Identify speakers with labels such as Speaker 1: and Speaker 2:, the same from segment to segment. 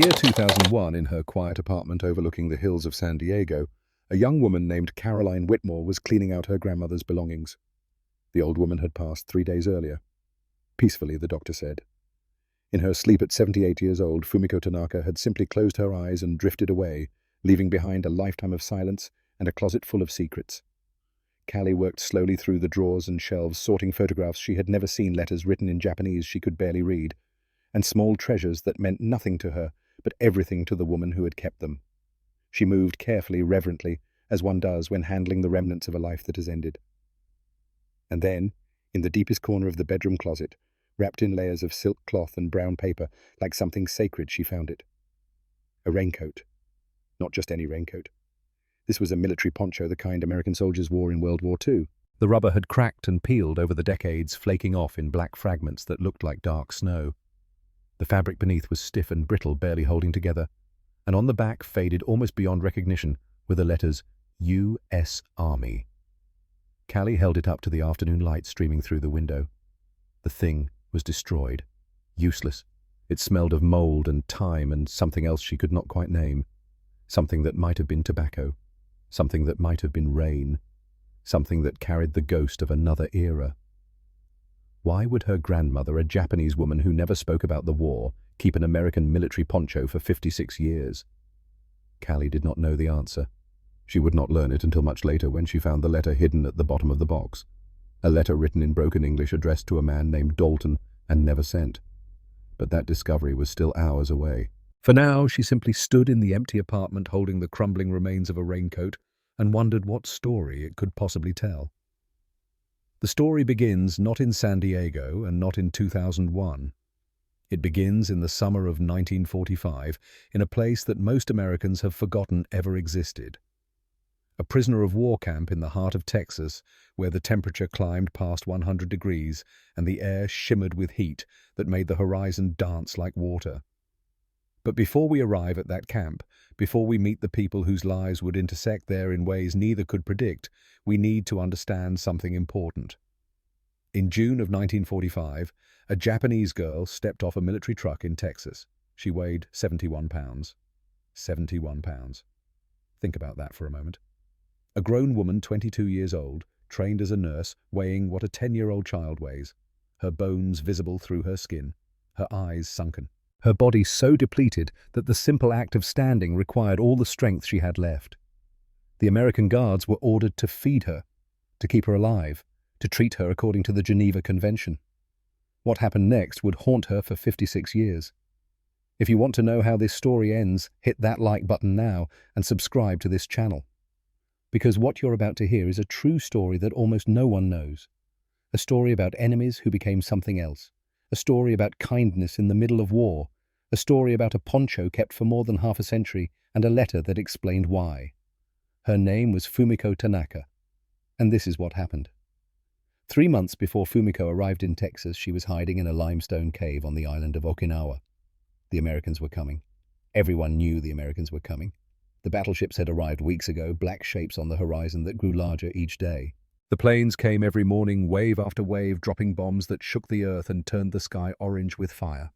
Speaker 1: year 2001, in her quiet apartment overlooking the hills of San Diego, a young woman named Caroline Whitmore was cleaning out her grandmother's belongings. The old woman had passed 3 days earlier. Peacefully, the doctor said. In her sleep at 78 years old, Fumiko Tanaka had simply closed her eyes and drifted away, leaving behind a lifetime of silence and a closet full of secrets. Callie worked slowly through the drawers and shelves, sorting photographs she had never seen, letters written in Japanese she could barely read, and small treasures that meant nothing to her, but everything to the woman who had kept them. She moved carefully, reverently, as one does when handling the remnants of a life that has ended. And then, in the deepest corner of the bedroom closet, wrapped in layers of silk cloth and brown paper, like something sacred, she found it. A raincoat. Not just any raincoat. This was a military poncho, the kind American soldiers wore in World War II. The rubber had cracked and peeled over the decades, flaking off in black fragments that looked like dark snow. The fabric beneath was stiff and brittle, barely holding together, and on the back, faded almost beyond recognition, were the letters U.S. Army. Callie held it up to the afternoon light streaming through the window. The thing was destroyed, useless. It smelled of mold and time and something else she could not quite name. Something that might have been tobacco. Something that might have been rain. Something that carried the ghost of another era. Why would her grandmother, a Japanese woman who never spoke about the war, keep an American military poncho for 56 years? Callie did not know the answer. She would not learn it until much later, when she found the letter hidden at the bottom of the box. A letter written in broken English addressed to a man named Dalton and never sent. But that discovery was still hours away. For now, she simply stood in the empty apartment holding the crumbling remains of a raincoat and wondered what story it could possibly tell. The story begins not in San Diego and not in 2001. It begins in the summer of 1945 in a place that most Americans have forgotten ever existed. A prisoner of war camp in the heart of Texas, where the temperature climbed past 100 degrees and the air shimmered with heat that made the horizon dance like water. But before we arrive at that camp, before we meet the people whose lives would intersect there in ways neither could predict, we need to understand something important. In June of 1945, a Japanese girl stepped off a military truck in Texas. She weighed 71 pounds. 71 pounds. Think about that for a moment. A grown woman, 22 years old, trained as a nurse, weighing what a 10-year-old child weighs, her bones visible through her skin, her eyes sunken. Her body so depleted that the simple act of standing required all the strength she had left. The American guards were ordered to feed her, to keep her alive, to treat her according to the Geneva Convention. What happened next would haunt her for 56 years. If you want to know how this story ends, hit that like button now and subscribe to this channel. Because what you're about to hear is a true story that almost no one knows. A story about enemies who became something else. A story about kindness in the middle of war. A story about a poncho kept for more than half a century and a letter that explained why. Her name was Fumiko Tanaka. And this is what happened. 3 months before Fumiko arrived in Texas, she was hiding in a limestone cave on the island of Okinawa. The Americans were coming. Everyone knew the Americans were coming. The battleships had arrived weeks ago, black shapes on the horizon that grew larger each day. The planes came every morning, wave after wave, dropping bombs that shook the earth and turned the sky orange with fire.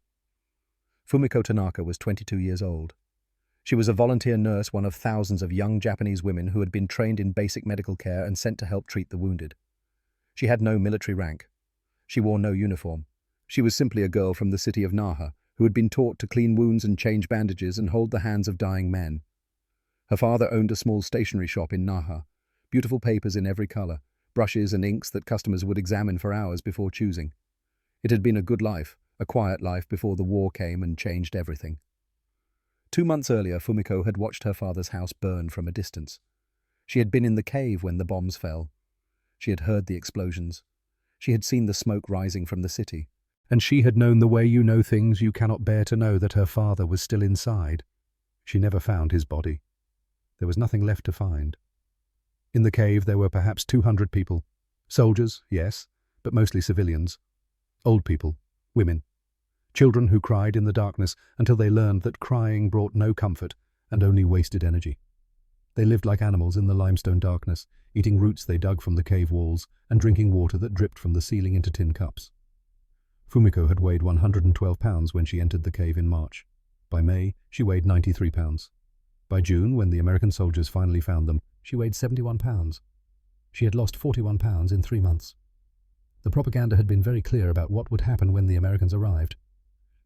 Speaker 1: Fumiko Tanaka was 22 years old. She was a volunteer nurse, one of thousands of young Japanese women who had been trained in basic medical care and sent to help treat the wounded. She had no military rank. She wore no uniform. She was simply a girl from the city of Naha who had been taught to clean wounds and change bandages and hold the hands of dying men. Her father owned a small stationery shop in Naha, beautiful papers in every color, brushes and inks that customers would examine for hours before choosing. It had been a good life, a quiet life before the war came and changed everything. 2 months earlier, Fumiko had watched her father's house burn from a distance. She had been in the cave when the bombs fell. She had heard the explosions. She had seen the smoke rising from the city. And she had known the way you know things you cannot bear to know, that her father was still inside. She never found his body. There was nothing left to find. In the cave there were perhaps 200 people. Soldiers, yes, but mostly civilians. Old people, women. Children who cried in the darkness until they learned that crying brought no comfort and only wasted energy. They lived like animals in the limestone darkness, eating roots they dug from the cave walls and drinking water that dripped from the ceiling into tin cups. Fumiko had weighed 112 pounds when she entered the cave in March. By May, she weighed 93 pounds. By June, when the American soldiers finally found them, she weighed 71 pounds. She had lost 41 pounds in 3 months. The propaganda had been very clear about what would happen when the Americans arrived.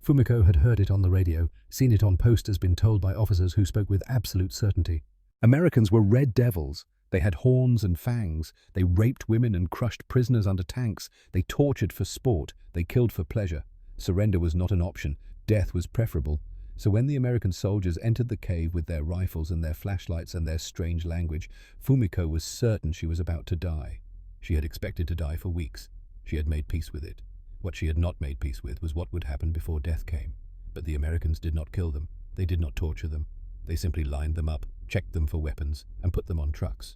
Speaker 1: Fumiko had heard it on the radio, seen it on posters, been told by officers who spoke with absolute certainty. Americans were red devils. They had horns and fangs. They raped women and crushed prisoners under tanks. They tortured for sport. They killed for pleasure. Surrender was not an option. Death was preferable. So when the American soldiers entered the cave with their rifles and their flashlights and their strange language, Fumiko was certain she was about to die. She had expected to die for weeks. She had made peace with it. What she had not made peace with was what would happen before death came. But the Americans did not kill them. They did not torture them. They simply lined them up, checked them for weapons, and put them on trucks.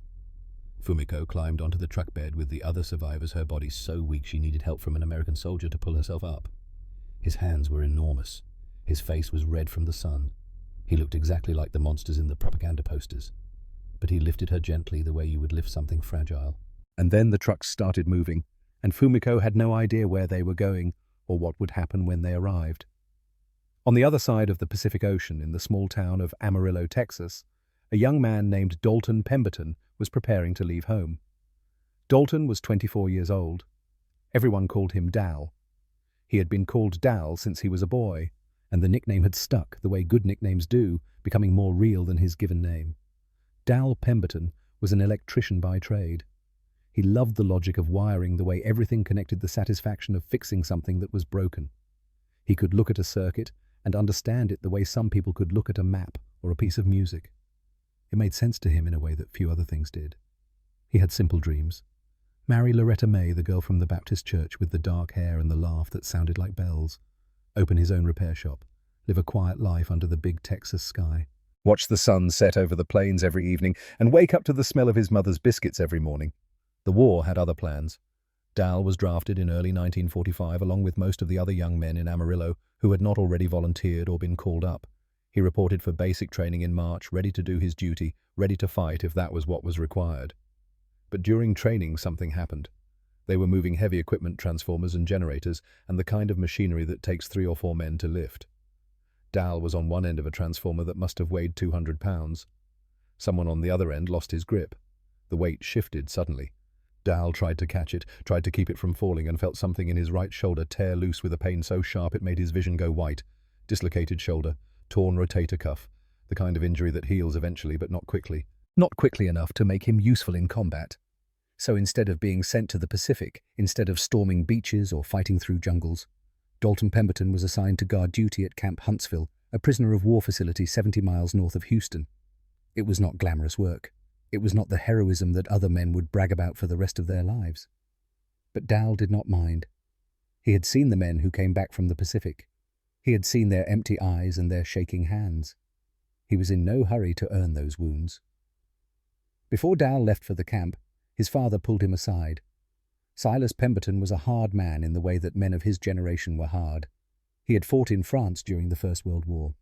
Speaker 1: Fumiko climbed onto the truck bed with the other survivors, her body so weak she needed help from an American soldier to pull herself up. His hands were enormous. His face was red from the sun. He looked exactly like the monsters in the propaganda posters. But he lifted her gently the way you would lift something fragile. And then the trucks started moving, and Fumiko had no idea where they were going or what would happen when they arrived. On the other side of the Pacific Ocean, in the small town of Amarillo, Texas, a young man named Dalton Pemberton was preparing to leave home. Dalton was 24 years old. Everyone called him Dal. He had been called Dal since he was a boy, and the nickname had stuck the way good nicknames do, becoming more real than his given name. Dal Pemberton was an electrician by trade. He loved the logic of wiring, the way everything connected, the satisfaction of fixing something that was broken. He could look at a circuit and understand it the way some people could look at a map or a piece of music. It made sense to him in a way that few other things did. He had simple dreams. Marry Loretta May, the girl from the Baptist church with the dark hair and the laugh that sounded like bells. Open his own repair shop. Live a quiet life under the big Texas sky. Watch the sun set over the plains every evening and wake up to the smell of his mother's biscuits every morning. The war had other plans. Dal was drafted in early 1945 along with most of the other young men in Amarillo who had not already volunteered or been called up. He reported for basic training in March, ready to do his duty, ready to fight if that was what was required. But during training something happened. They were moving heavy equipment, transformers and generators, and the kind of machinery that takes 3 or 4 men to lift. Dal was on one end of a transformer that must have weighed 200 pounds. Someone on the other end lost his grip. The weight shifted suddenly. Dal tried to catch it, tried to keep it from falling, and felt something in his right shoulder tear loose with a pain so sharp it made his vision go white. Dislocated shoulder, torn rotator cuff, the kind of injury that heals eventually but not quickly. Not quickly enough to make him useful in combat. So instead of being sent to the Pacific, instead of storming beaches or fighting through jungles, Dalton Pemberton was assigned to guard duty at Camp Huntsville, a prisoner of war facility 70 miles north of Houston. It was not glamorous work. It was not the heroism that other men would brag about for the rest of their lives. But Dal did not mind. He had seen the men who came back from the Pacific. He had seen their empty eyes and their shaking hands. He was in no hurry to earn those wounds. Before Dal left for the camp, his father pulled him aside. Silas Pemberton was a hard man in the way that men of his generation were hard. He had fought in France during the First World War.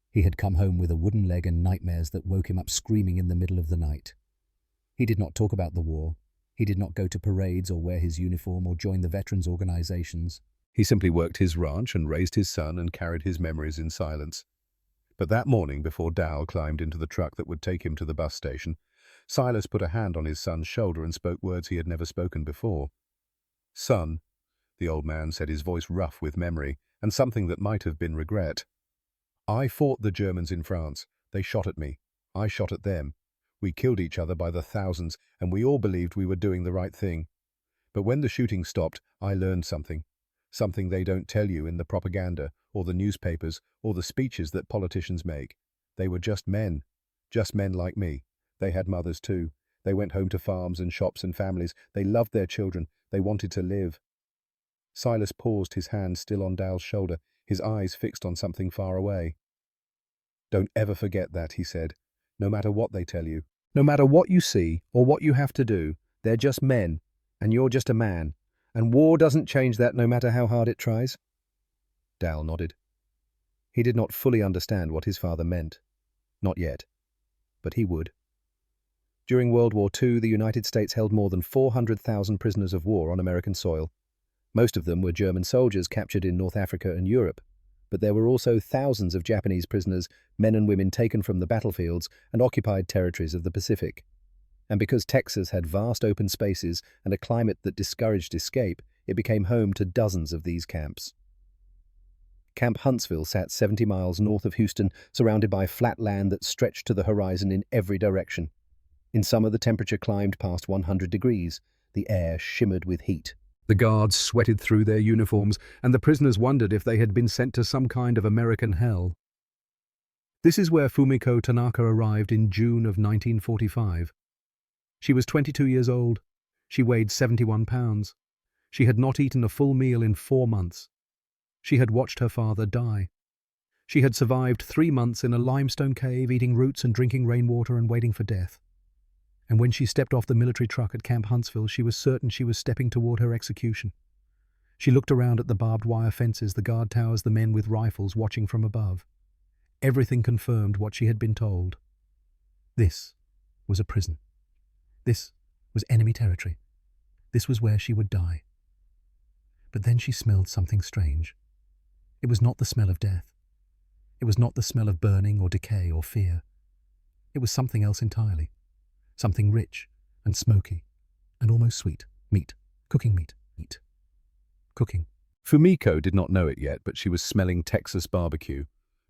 Speaker 1: He had come home with a wooden leg and nightmares that woke him up screaming in the middle of the night. He did not talk about the war. He did not go to parades or wear his uniform or join the veterans' organizations. He simply worked his ranch and raised his son and carried his memories in silence. But that morning, before Dal climbed into the truck that would take him to the bus station, Silas put a hand on his son's shoulder and spoke words he had never spoken before. "Son," the old man said, his voice rough with memory and something that might have been regret. "I fought the Germans in France. They shot at me. I shot at them. We killed each other by the thousands, and we all believed we were doing the right thing. But when the shooting stopped, I learned something. Something they don't tell you in the propaganda, or the newspapers, or the speeches that politicians make. They were just men like me. They had mothers too. They went home to farms and shops and families. They loved their children. They wanted to live." Silas paused, his hand still on Dal's shoulder, his eyes fixed on something far away. "Don't ever forget that," he said. "No matter what they tell you, no matter what you see or what you have to do, they're just men, and you're just a man, and war doesn't change that no matter how hard it tries." Dal nodded. He did not fully understand what his father meant. Not yet. But he would. During World War II, the United States held more than 400,000 prisoners of war on American soil. Most of them were German soldiers captured in North Africa and Europe.
Speaker 2: But there were also thousands of Japanese prisoners, men and women taken from the battlefields and occupied territories of the Pacific. And because Texas had vast open spaces and a climate that discouraged escape, it became home to dozens of these camps. Camp Huntsville sat 70 miles north of Houston, surrounded by flat land that stretched to the horizon in every direction. In summer, the temperature climbed past 100 degrees. The air shimmered with heat.
Speaker 1: The guards sweated through their uniforms, and the prisoners wondered if they had been sent to some kind of American hell. This is where Fumiko Tanaka arrived in June of 1945. She was 22 years old. She weighed 71 pounds. She had not eaten a full meal in 4 months. She had watched her father die. She had survived 3 months in a limestone cave, eating roots and drinking rainwater and waiting for death. And when she stepped off the military truck at Camp Huntsville, she was certain she was stepping toward her execution. She looked around at the barbed wire fences, the guard towers, the men with rifles watching from above. Everything confirmed what she had been told. This was a prison. This was enemy territory. This was where she would die. But then she smelled something strange. It was not the smell of death. It was not the smell of burning or decay or fear. It was something else entirely. Something rich and smoky and almost sweet. Meat. Cooking meat. Meat. Cooking.
Speaker 2: Fumiko did not know it yet, but she was smelling Texas barbecue,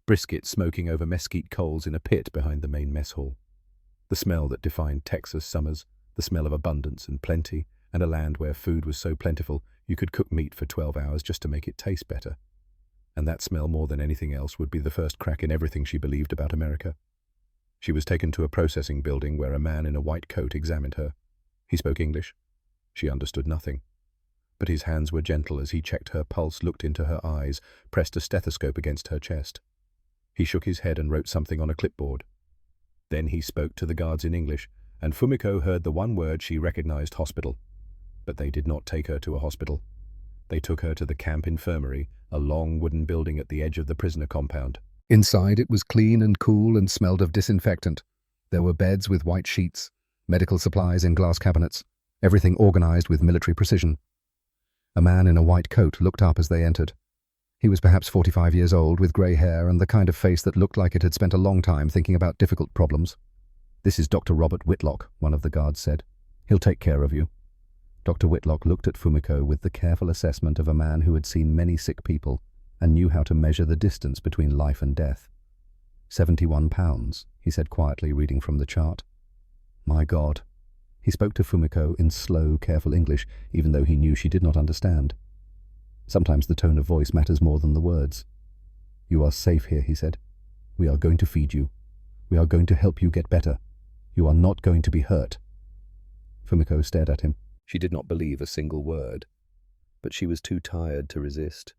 Speaker 2: brisket smoking over mesquite coals in a pit behind the main mess hall. The smell that defined Texas summers, the smell of abundance and plenty, and a land where food was so plentiful you could cook meat for 12 hours just to make it taste better. And that smell, more than anything else, would be the first crack in everything she believed about America. She was taken to a processing building where a man in a white coat examined her. He spoke English. She understood nothing. But his hands were gentle as he checked her pulse, looked into her eyes, pressed a stethoscope against her chest. He shook his head and wrote something on a clipboard. Then he spoke to the guards in English, and Fumiko heard the one word she recognized: hospital. But they did not take her to a hospital. They took her to the camp infirmary, a long wooden building at the edge of the prisoner compound. Inside, it was clean and cool and smelled of disinfectant. There were beds with white sheets, medical supplies in glass cabinets, everything organized with military precision. A man in a white coat looked up as they entered. He was perhaps 45 years old, with grey hair and the kind of face that looked like it had spent a long time thinking about difficult problems. "This is Dr. Robert Whitlock," one of the guards said. "He'll take care of you." Dr. Whitlock looked at Fumiko with the careful assessment of a man who had seen many sick people and knew how to measure the distance between life and death. 71 pounds, he said quietly, reading from the chart. "My God." He spoke to Fumiko in slow, careful English, even though he knew she did not understand. Sometimes the tone of voice matters more than the words. "You are safe here," he said. "We are going to feed you. We are going to help you get better. You are not going to be hurt." Fumiko stared at him. She did not believe a single word, but she was too tired to resist,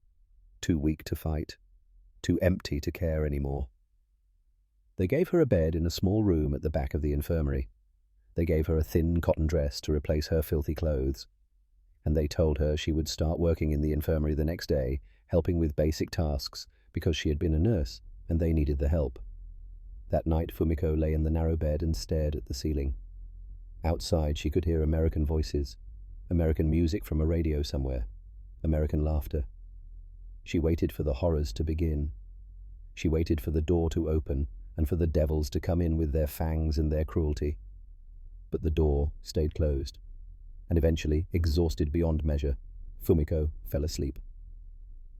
Speaker 2: too weak to fight, too empty to care anymore. They gave her a bed in a small room at the back of the infirmary. They gave her a thin cotton dress to replace her filthy clothes, and they told her she would start working in the infirmary the next day, helping with basic tasks, because she had been a nurse and they needed the help. That night Fumiko lay in the narrow bed and stared at the ceiling. Outside she could hear American voices, American music from a radio somewhere, American laughter. She waited for the horrors to begin. She waited for the door to open and for the devils to come in with their fangs and their cruelty. But the door stayed closed, and eventually, exhausted beyond measure, Fumiko fell asleep.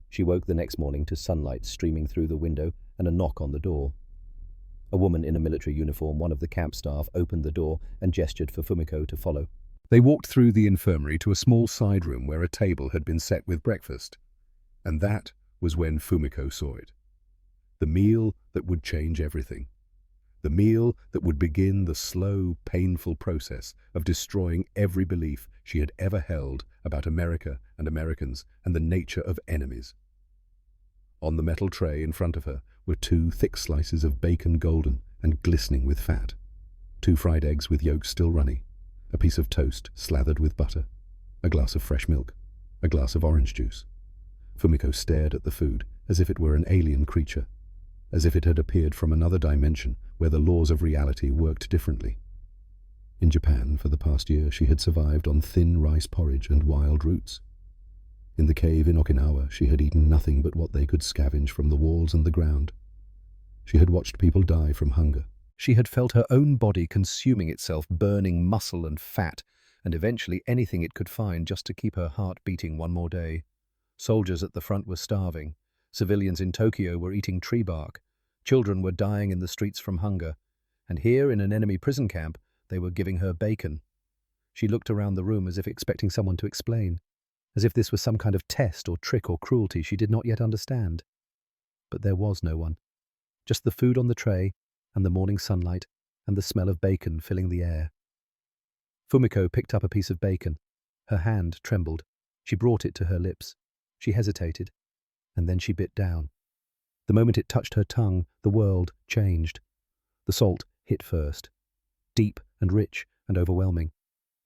Speaker 2: She woke the next morning to sunlight streaming through the window and a knock on the door. A woman in a military uniform, one of the camp staff, opened the door and gestured for Fumiko to follow. They walked through the infirmary to a small side room where a table had been set with breakfast. And that was when Fumiko saw it. The meal that would change everything. The meal that would begin the slow, painful process of destroying every belief she had ever held about America and Americans and the nature of enemies. On the metal tray in front of her were 2 thick slices of bacon, golden and glistening with fat, 2 fried eggs with yolks still runny, a piece of toast slathered with butter, a glass of fresh milk, a glass of orange juice. Fumiko stared at the food as if it were an alien creature, as if it had appeared from another dimension where the laws of reality worked differently. In Japan, for the past year, she had survived on thin rice porridge and wild roots.
Speaker 1: In the cave in Okinawa, she had eaten nothing but what they could scavenge from the walls and the ground. She had watched people die from hunger.
Speaker 2: She had felt her own body consuming itself, burning muscle and fat, and eventually anything it could find just to keep her heart beating one more day. Soldiers at the front were starving. Civilians in Tokyo were eating tree bark. Children were dying in the streets from hunger. And here, in an enemy prison camp, they were giving her bacon. She looked around the room as if expecting someone to explain, as if this was some kind of test or trick or cruelty she did not yet understand. But there was no one. Just the food on the tray, and the morning sunlight, and the smell of bacon filling the air. Fumiko picked up a piece of bacon. Her hand trembled. She brought it to her lips. She hesitated, and then she bit down. The moment it touched her tongue, the world changed. The salt hit first. Deep and rich and overwhelming.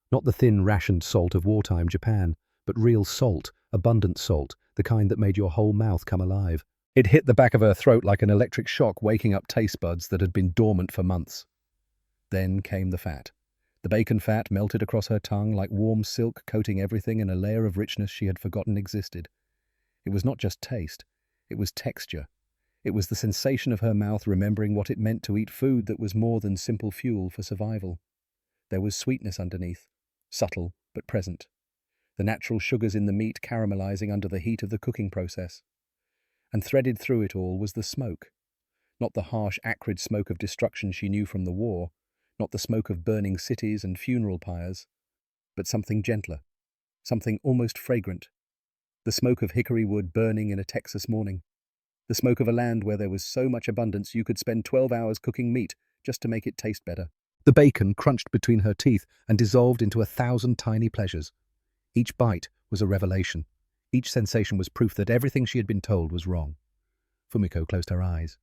Speaker 2: Not the thin, rationed salt of wartime Japan, but real salt, abundant salt, the kind that made your whole mouth come alive. It hit the back of her throat like an electric shock, waking up taste buds that had been dormant for months. Then came the fat. The bacon fat melted across her tongue like warm silk, coating everything in a layer of richness she had forgotten existed. It was not just taste, it was texture. It was the sensation of her mouth remembering what it meant to eat food that was more than simple fuel for survival. There was sweetness underneath, subtle but present. The natural sugars in the meat caramelizing under the heat of the cooking process. And threaded through it all was the smoke. Not the harsh, acrid smoke of destruction she knew from the war, not the smoke of burning cities and funeral pyres, but something gentler, something almost fragrant. The smoke of hickory wood burning in a Texas morning. The smoke of a land where there was so much abundance you could spend 12 hours cooking meat just to make it taste better. The bacon crunched between her teeth and dissolved into 1,000 tiny pleasures. Each bite was a revelation. Each sensation was proof that everything she had been told was wrong. Fumiko closed her eyes.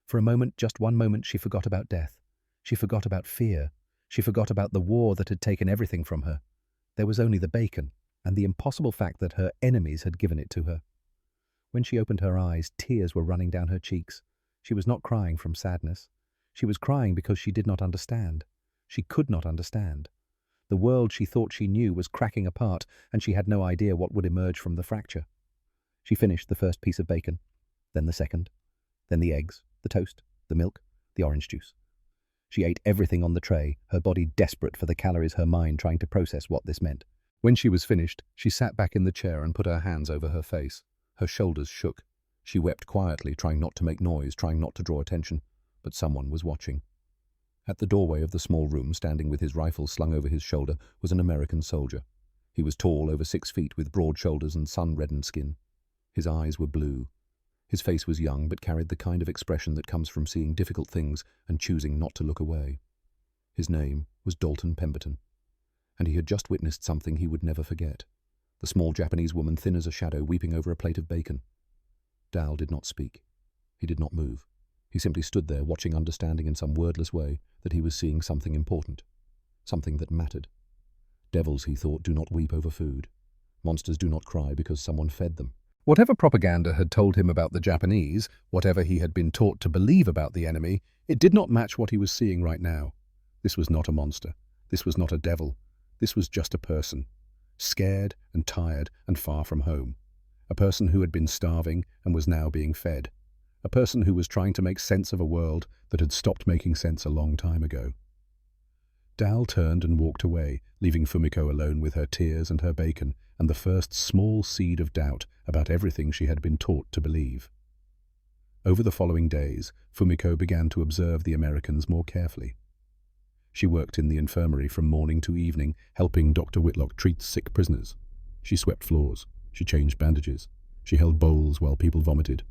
Speaker 2: For a moment, just one moment, she forgot about death. She forgot about fear. She forgot about the war that had taken everything from her. There was only the bacon, and the impossible fact that her enemies had given it to her. When she opened her eyes, tears were running down her cheeks. She was not crying from sadness. She was crying because she did not understand. She could not understand. The world she thought she knew was cracking apart, and she had no idea what would emerge from the fracture. She finished the first piece of bacon, then the second, then the eggs, the toast, the milk, the orange juice. She ate everything on the tray, her body desperate for the calories, her mind trying to process what this meant. When she was finished, she sat back in the chair and put her hands over her face. Her shoulders shook. She wept quietly, trying not to make noise, trying not to draw attention, but someone was watching. At the doorway of the small room, standing with his rifle slung over his shoulder, was an American soldier. He was tall, over 6 feet, with broad shoulders and sun-reddened skin. His eyes were blue. His face was young, but carried the kind of expression that comes from seeing difficult things and choosing not to look away. His name was Dalton Pemberton, and he had just witnessed something he would never forget. The small Japanese woman, thin as a shadow, weeping over a plate of bacon. Dal did not speak. He did not move. He simply stood there, watching, understanding in some wordless way that he was seeing something important, something that mattered. Devils, he thought, do not weep over food. Monsters do not cry because someone fed them. Whatever propaganda had told him about the Japanese, whatever he had been taught to believe about the enemy, it did not match what he was seeing right now. This was not a monster. This was not a devil. This was just a person, scared and tired and far from home. A person who had been starving and was now being fed. A person who was trying to make sense of a world that had stopped making sense a long time ago. Dal turned and walked away, leaving Fumiko alone with her tears and her bacon and the first small seed of doubt about everything she had been taught to believe. Over the following days, Fumiko began to observe the Americans more carefully. She worked in the infirmary from morning to evening, helping Dr. Whitlock treat sick prisoners. She swept floors. She changed bandages. She held bowls while people vomited.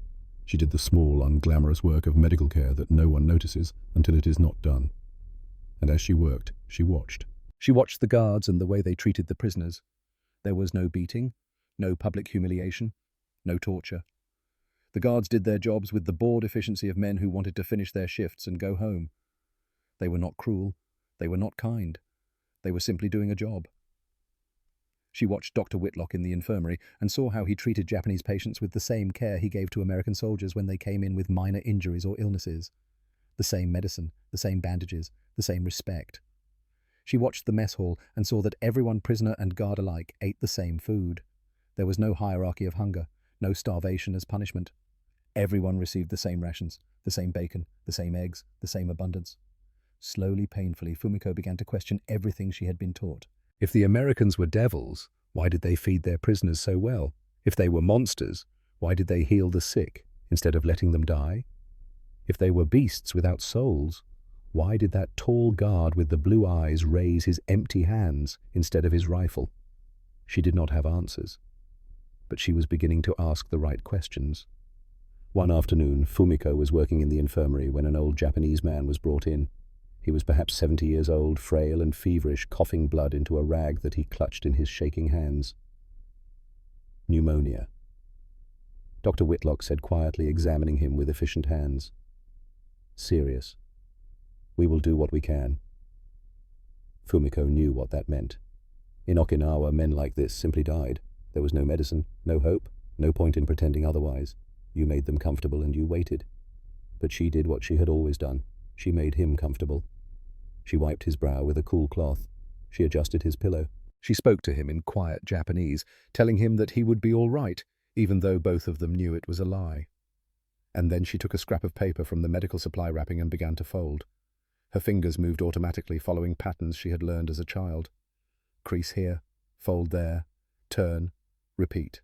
Speaker 2: She did the small, unglamorous work of medical care that no one notices until it is not done. And as she worked, she watched. She watched the guards and the way they treated the prisoners. There was no beating, no public humiliation, no torture. The guards did their jobs with the bored efficiency of men who wanted to finish their shifts and go home. They were not cruel. They were not kind. They were simply doing a job. She watched Dr. Whitlock in the infirmary and saw how he treated Japanese patients with the same care he gave to American soldiers when they came in with minor injuries or illnesses. The same medicine, the same bandages, the same respect. She watched the mess hall and saw that everyone, prisoner and guard alike, ate the same food. There was no hierarchy of hunger, no starvation as punishment. Everyone received the same rations, the same bacon, the same eggs, the same abundance. Slowly, painfully, Fumiko began to question everything she had been taught.
Speaker 1: If the Americans were devils, why did they feed their prisoners so well? If they were monsters, why did they heal the sick instead of letting them die? If they were beasts without souls, why did that tall guard with the blue eyes raise his empty hands instead of his rifle? She did not have answers, but she was beginning to ask the right questions. One afternoon, Fumiko was working in the infirmary when an old Japanese man was brought in. He was perhaps 70 years old, frail and feverish, coughing blood into a rag that he clutched in his shaking hands. Pneumonia. Dr. Whitlock said quietly, examining him with efficient hands. Serious. We will do what we can. Fumiko knew what that meant. In Okinawa, men like this simply died. There was no medicine, no hope, no point in pretending otherwise. You made them comfortable and you waited. But she did what she had always done. She made him comfortable. She wiped his brow with a cool cloth. She adjusted his pillow. She spoke to him in quiet Japanese, telling him that he would be all right, even though both of them knew it was a lie. And then she took a scrap of paper from the medical supply wrapping and began to fold. Her fingers moved automatically, following patterns she had learned as a child. Crease here, fold there, turn, repeat.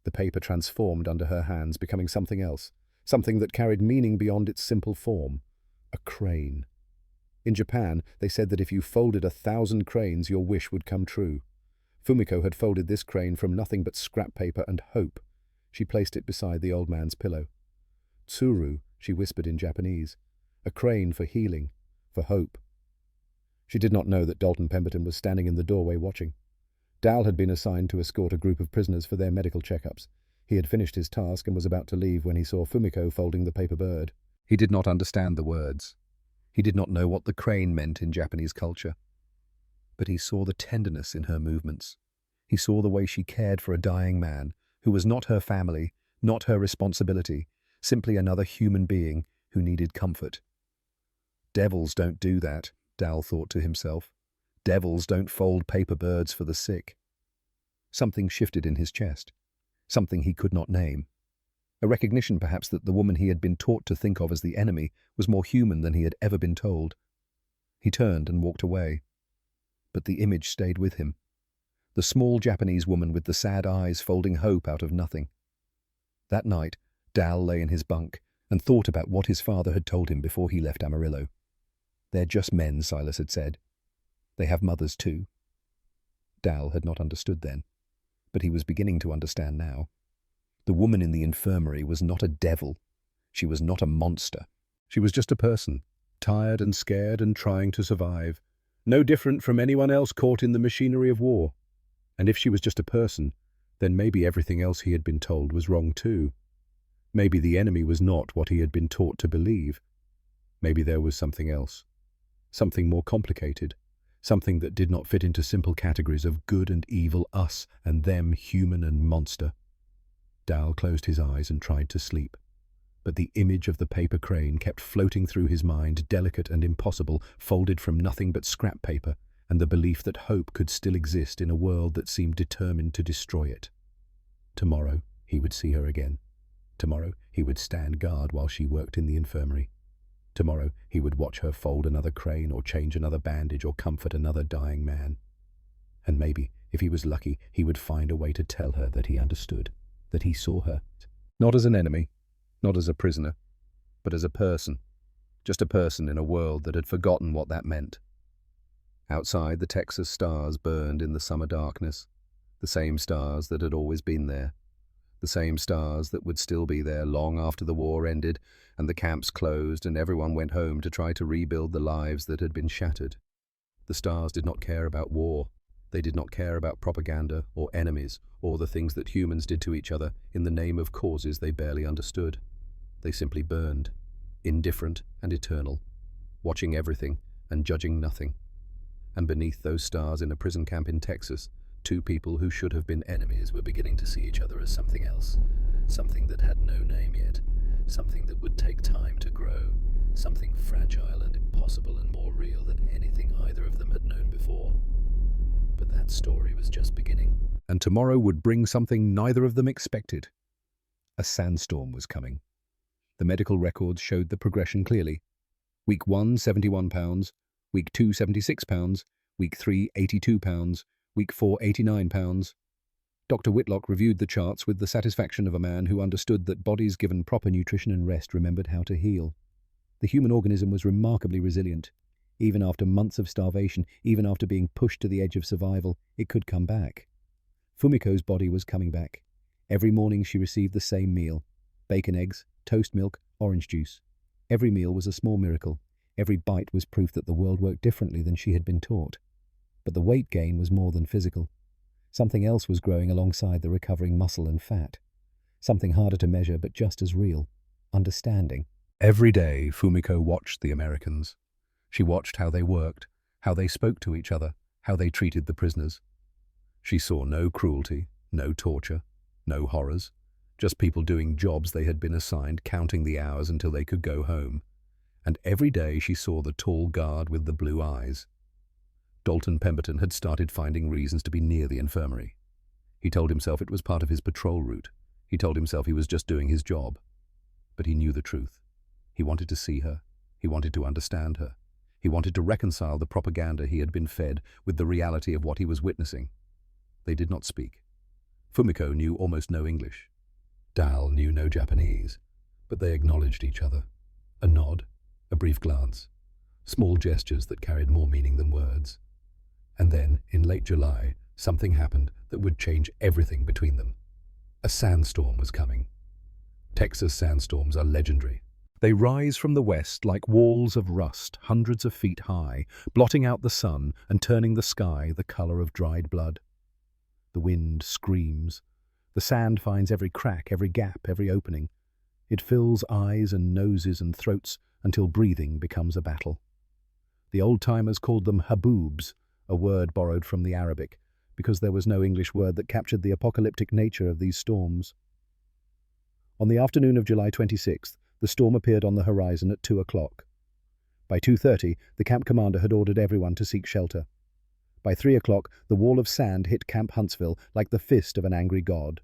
Speaker 1: The paper transformed under her hands, becoming something else, something that carried meaning beyond its simple form. A crane. In Japan, they said that if you folded 1,000 cranes, your wish would come true. Fumiko had folded this crane from nothing but scrap paper and hope. She placed it beside the old man's pillow. Tsuru, she whispered in Japanese. A crane for healing, for hope. She did not know that Dalton Pemberton was standing in the doorway watching. Dal had been assigned to escort a group of prisoners for their medical checkups. He had finished his task and was about to leave when he saw Fumiko folding the paper bird. He did not understand the words. He did not know what the crane meant in Japanese culture. But he saw the tenderness in her movements. He saw the way she cared for a dying man, who was not her family, not her responsibility, simply another human being who needed comfort. Devils don't do that, Dal thought to himself. Devils don't fold paper birds for the sick. Something shifted in his chest, something he could not name. A recognition perhaps that the woman he had been taught to think of as the enemy was more human than he had ever been told. He turned and walked away. But the image stayed with him. The small Japanese woman with the sad eyes folding hope out of nothing. That night, Dal lay in his bunk and thought about what his father had told him before he left Amarillo. They're just men, Silas had said. They have mothers too. Dal had not understood then, but he was beginning to understand now. The woman in the infirmary was not a devil. She was not a monster. She was just a person, tired and scared and trying to survive, no different from anyone else caught in the machinery of war. And if she was just a person, then maybe everything else he had been told was wrong too. Maybe the enemy was not what he had been taught to believe. Maybe there was something else, something more complicated, something that did not fit into simple categories of good and evil, us and them, human and monster. Dal closed his eyes and tried to sleep. But the image of the paper crane kept floating through his mind, delicate and impossible, folded from nothing but scrap paper, and the belief that hope could still exist in a world that seemed determined to destroy it. Tomorrow he would see her again. Tomorrow he would stand guard while she worked in the infirmary. Tomorrow he would watch her fold another crane or change another bandage or comfort another dying man. And maybe, if he was lucky, he would find a way to tell her that he understood, that he saw her, not as an enemy, not as a prisoner, but as a person, just a person in a world that had forgotten what that meant. Outside, the Texas stars burned in the summer darkness, the same stars that had always been there, the same stars that would still be there long after the war ended and the camps closed and everyone went home to try to rebuild the lives that had been shattered. The stars did not care about war. They did not care about propaganda or enemies or the things that humans did to each other in the name of causes they barely understood. They simply burned, indifferent and eternal, watching everything and judging nothing. And beneath those stars in a prison camp in Texas, two people who should have been enemies were beginning to see each other as something else, something that had no name yet, something that would take time to grow, something fragile and impossible and more real than anything either of them had known before. But that story was just beginning.
Speaker 2: and tomorrow would bring something neither of them expected. A sandstorm was coming. The medical records showed the progression clearly. Week 1, 71 pounds. Week 2, 76 pounds. Week 3, 82 pounds. Week 4, 89 pounds. Dr. Whitlock reviewed the charts with the satisfaction of a man who understood that bodies given proper nutrition and rest remembered how to heal. The human organism was remarkably resilient. Even after months of starvation, even after being pushed to the edge of survival, it could come back. Fumiko's body was coming back. Every morning she received the same meal: bacon, eggs, toast milk, orange juice. Every meal was a small miracle. Every bite was proof that the world worked differently than she had been taught. But the weight gain was more than physical. Something else was growing alongside the recovering muscle and fat. Something harder to measure, but just as real: understanding. Every day, Fumiko watched the Americans. She watched how they worked, how they spoke to each other, how they treated the prisoners. She saw no cruelty, no torture, no horrors, just people doing jobs they had been assigned, counting the hours until they could go home. And every day she saw the tall guard with the blue eyes. Dalton Pemberton had started finding reasons to be near the infirmary. He told himself it was part of his patrol route. He told himself he was just doing his job. But he knew the truth. He wanted to see her. He wanted to understand her. He wanted to reconcile the propaganda he had been fed with the reality of what he was witnessing. They did not speak. Fumiko knew almost no English. Dal knew no Japanese, but they acknowledged each other. A nod, a brief glance, small gestures that carried more meaning than words. And then, in late July, something happened that would change everything between them. A sandstorm was coming. Texas sandstorms are legendary. They rise from the west like walls of rust, hundreds of feet high, blotting out the sun and turning the sky the color of dried blood. The wind screams. The sand finds every crack, every gap, every opening. It fills eyes and noses and throats until breathing becomes a battle. The old-timers called them haboobs, a word borrowed from the Arabic, because there was no English word that captured the apocalyptic nature of these storms. On the afternoon of July 26th, the storm appeared on the horizon at 2 o'clock. By 2:30, the camp commander had ordered everyone to seek shelter. By 3 o'clock, the wall of sand hit Camp Huntsville like the fist of an angry god.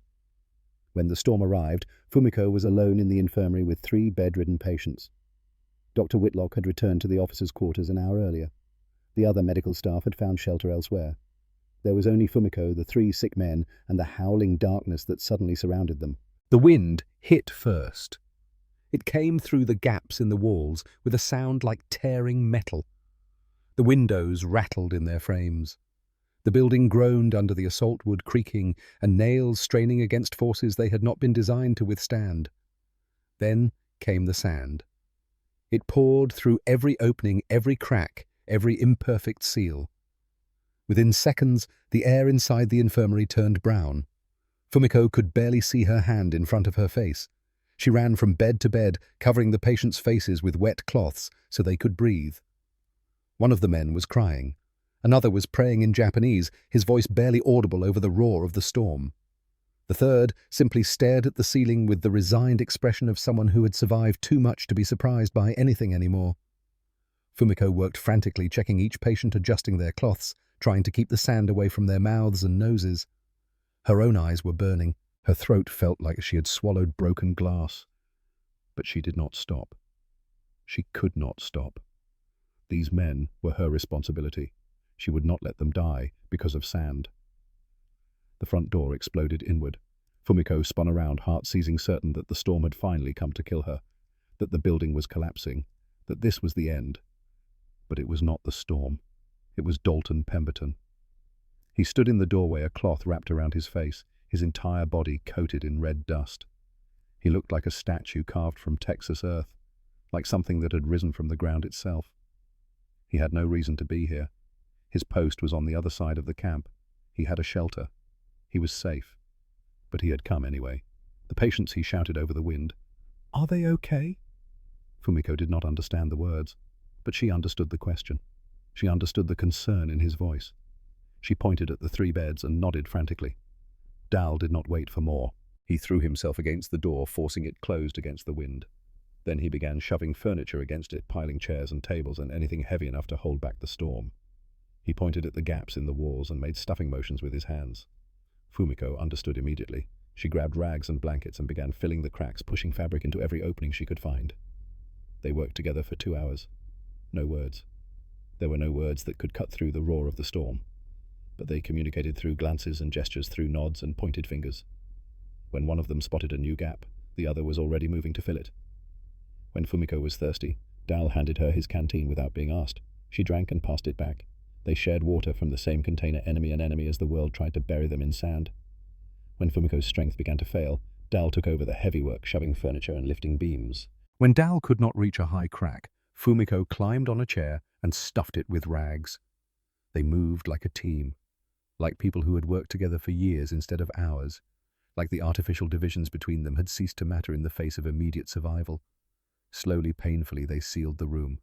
Speaker 2: When the storm arrived, Fumiko was alone in the infirmary with 3 bedridden patients. Dr. Whitlock had returned to the officers' quarters an hour earlier. The other medical staff had found shelter elsewhere. There was only Fumiko, the 3 sick men, and the howling darkness that suddenly surrounded them. The wind hit first. It came through the gaps in the walls with a sound like tearing metal. The windows rattled in their frames. The building groaned under the assault wood creaking and nails straining against forces they had not been designed to withstand. Then came the sand. It poured through every opening, every crack, every imperfect seal. Within seconds, the air inside the infirmary turned brown. Fumiko could barely see her hand in front of her face. She ran from bed to bed, covering the patients' faces with wet cloths so they could breathe. One of the men was crying. Another was praying in Japanese, his voice barely audible over the roar of the storm. The third simply stared at the ceiling with the resigned expression of someone who had survived too much to be surprised by anything anymore. Fumiko worked frantically, checking each patient, adjusting their cloths, trying to keep the sand away from their mouths and noses. Her own eyes were burning. Her throat felt like she had swallowed broken glass. But she did not stop. She could not stop. These men were her responsibility. She would not let them die because of sand. The front door exploded inward. Fumiko spun around, heart seizing, certain that the storm had finally come to kill her, that the building was collapsing, that this was the end. But it was not the storm. It was Dalton Pemberton. He stood in the doorway, a cloth wrapped around his face, his entire body coated in red dust. He looked like a statue carved from Texas earth, like something that had risen from the ground itself. He had no reason to be here. His post was on the other side of the camp. He had a shelter. He was safe. But he had come anyway. The patients, he shouted over the wind. "Are they okay?" Fumiko did not understand the words, but she understood the question. She understood the concern in his voice. She pointed at the 3 beds and nodded frantically. Dal did not wait for more. He threw himself against the door, forcing it closed against the wind. Then he began shoving furniture against it, piling chairs and tables and anything heavy enough to hold back the storm. He pointed at the gaps in the walls and made stuffing motions with his hands. Fumiko understood immediately. She grabbed rags and blankets and began filling the cracks, pushing fabric into every opening she could find. They worked together for 2 hours. No words. There were no words that could cut through the roar of the storm, but they communicated through glances and gestures, through nods and pointed fingers. When one of them spotted a new gap, the other was already moving to fill it. When Fumiko was thirsty, Dal handed her his canteen without being asked. She drank and passed it back. They shared water from the same container, enemy and enemy, as the world tried to bury them in sand. When Fumiko's strength began to fail, Dal took over the heavy work, shoving furniture and lifting beams. When Dal could not reach a high crack, Fumiko climbed on a chair and stuffed it with rags. They moved like a team, like people who had worked together for years instead of hours, like the artificial divisions between them had ceased to matter in the face of immediate survival. Slowly, painfully, they sealed the room.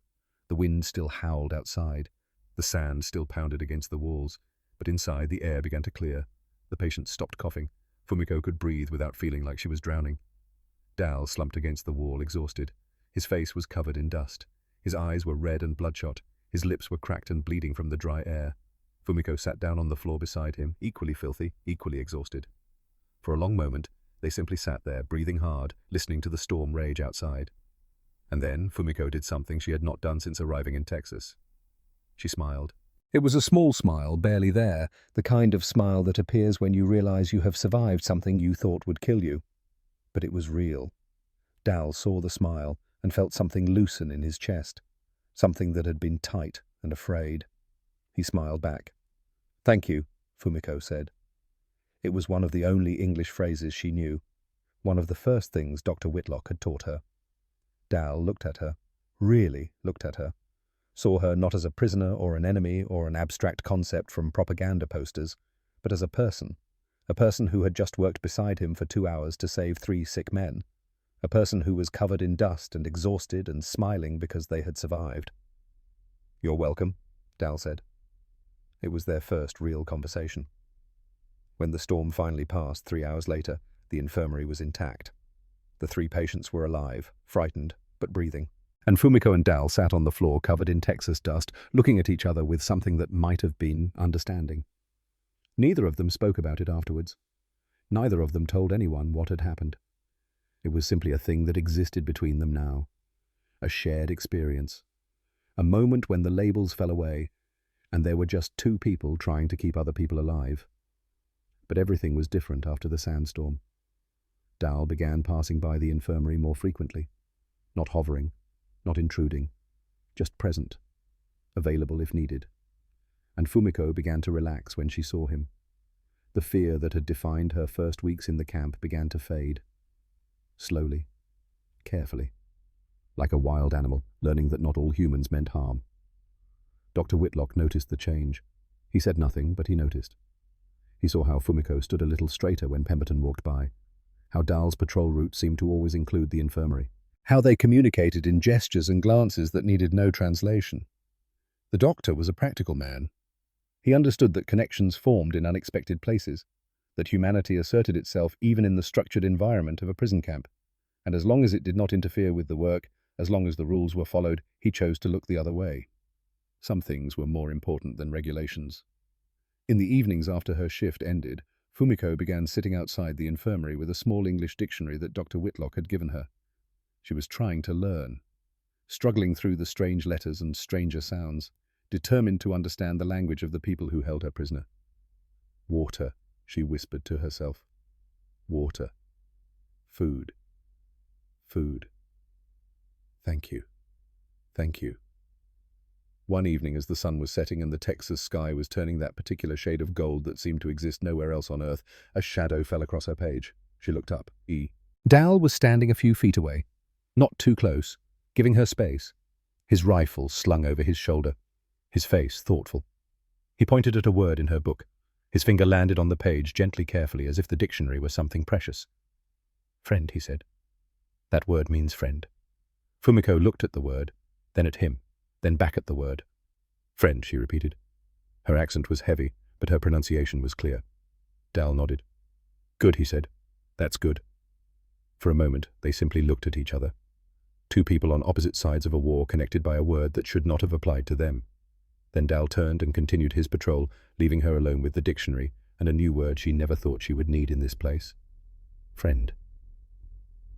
Speaker 2: The wind still howled outside. The sand still pounded against the walls, but inside the air began to clear. The patient stopped coughing. Fumiko could breathe without feeling like she was drowning. Dal slumped against the wall, exhausted. His face was covered in dust. His eyes were red and bloodshot. His lips were cracked and bleeding from the dry air. Fumiko sat down on the floor beside him, equally filthy, equally exhausted. For a long moment, they simply sat there, breathing hard, listening to the storm rage outside. And then Fumiko did something she had not done since arriving in Texas. She smiled. It was a small smile, barely there, the kind of smile that appears when you realize you have survived something you thought would kill you. But it was real. Dal saw the smile and felt something loosen in his chest, something that had been tight and afraid. He smiled back. "Thank you," Fumiko said. It was one of the only English phrases she knew, one of the first things Dr. Whitlock had taught her. Dal looked at her, really looked at her, saw her not as a prisoner or an enemy or an abstract concept from propaganda posters, but as a person who had just worked beside him for 2 hours to save 3 sick men, a person who was covered in dust and exhausted and smiling because they had survived. "You're welcome," Dal said. It was their first real conversation. When the storm finally passed 3 hours later, the infirmary was intact. The 3 patients were alive, frightened, but breathing. And Fumiko and Dal sat on the floor covered in Texas dust, looking at each other with something that might have been understanding. Neither of them spoke about it afterwards. Neither of them told anyone what had happened. It was simply a thing that existed between them now. A shared experience. A moment when the labels fell away, and there were just 2 people trying to keep other people alive. But everything was different after the sandstorm. Dal began passing by the infirmary more frequently, not hovering, not intruding, just present, available if needed. And Fumiko began to relax when she saw him. The fear that had defined her first weeks in the camp began to fade. Slowly, carefully, like a wild animal, learning that not all humans meant harm. Dr. Whitlock noticed the change. He said nothing, but he noticed. He saw how Fumiko stood a little straighter when Pemberton walked by, how Dal's patrol route seemed to always include the infirmary, how they communicated in gestures and glances that needed no translation. The doctor was a practical man. He understood that connections formed in unexpected places, that humanity asserted itself even in the structured environment of a prison camp, and as long as it did not interfere with the work, as long as the rules were followed, he chose to look the other way. Some things were more important than regulations. In the evenings after her shift ended, Fumiko began sitting outside the infirmary with a small English dictionary that Dr. Whitlock had given her. She was trying to learn, struggling through the strange letters and stranger sounds, determined to understand the language of the people who held her prisoner. "Water," she whispered to herself. "Water. Food. Food. Thank you. Thank you." One evening, as the sun was setting and the Texas sky was turning that particular shade of gold that seemed to exist nowhere else on Earth, a shadow fell across her page. She looked up. Dal was standing a few feet away, not too close, giving her space, his rifle slung over his shoulder, his face thoughtful. He pointed at a word in her book. His finger landed on the page gently, carefully, as if the dictionary were something precious. "Friend," he said. "That word means friend." Fumiko looked at the word, then at him, then back at the word. "Friend," she repeated. Her accent was heavy, but her pronunciation was clear. Dal nodded. "Good," he said. "That's good." For a moment, they simply looked at each other. 2 people on opposite sides of a war connected by a word that should not have applied to them. Then Dal turned and continued his patrol, leaving her alone with the dictionary, and a new word she never thought she would need in this place. Friend.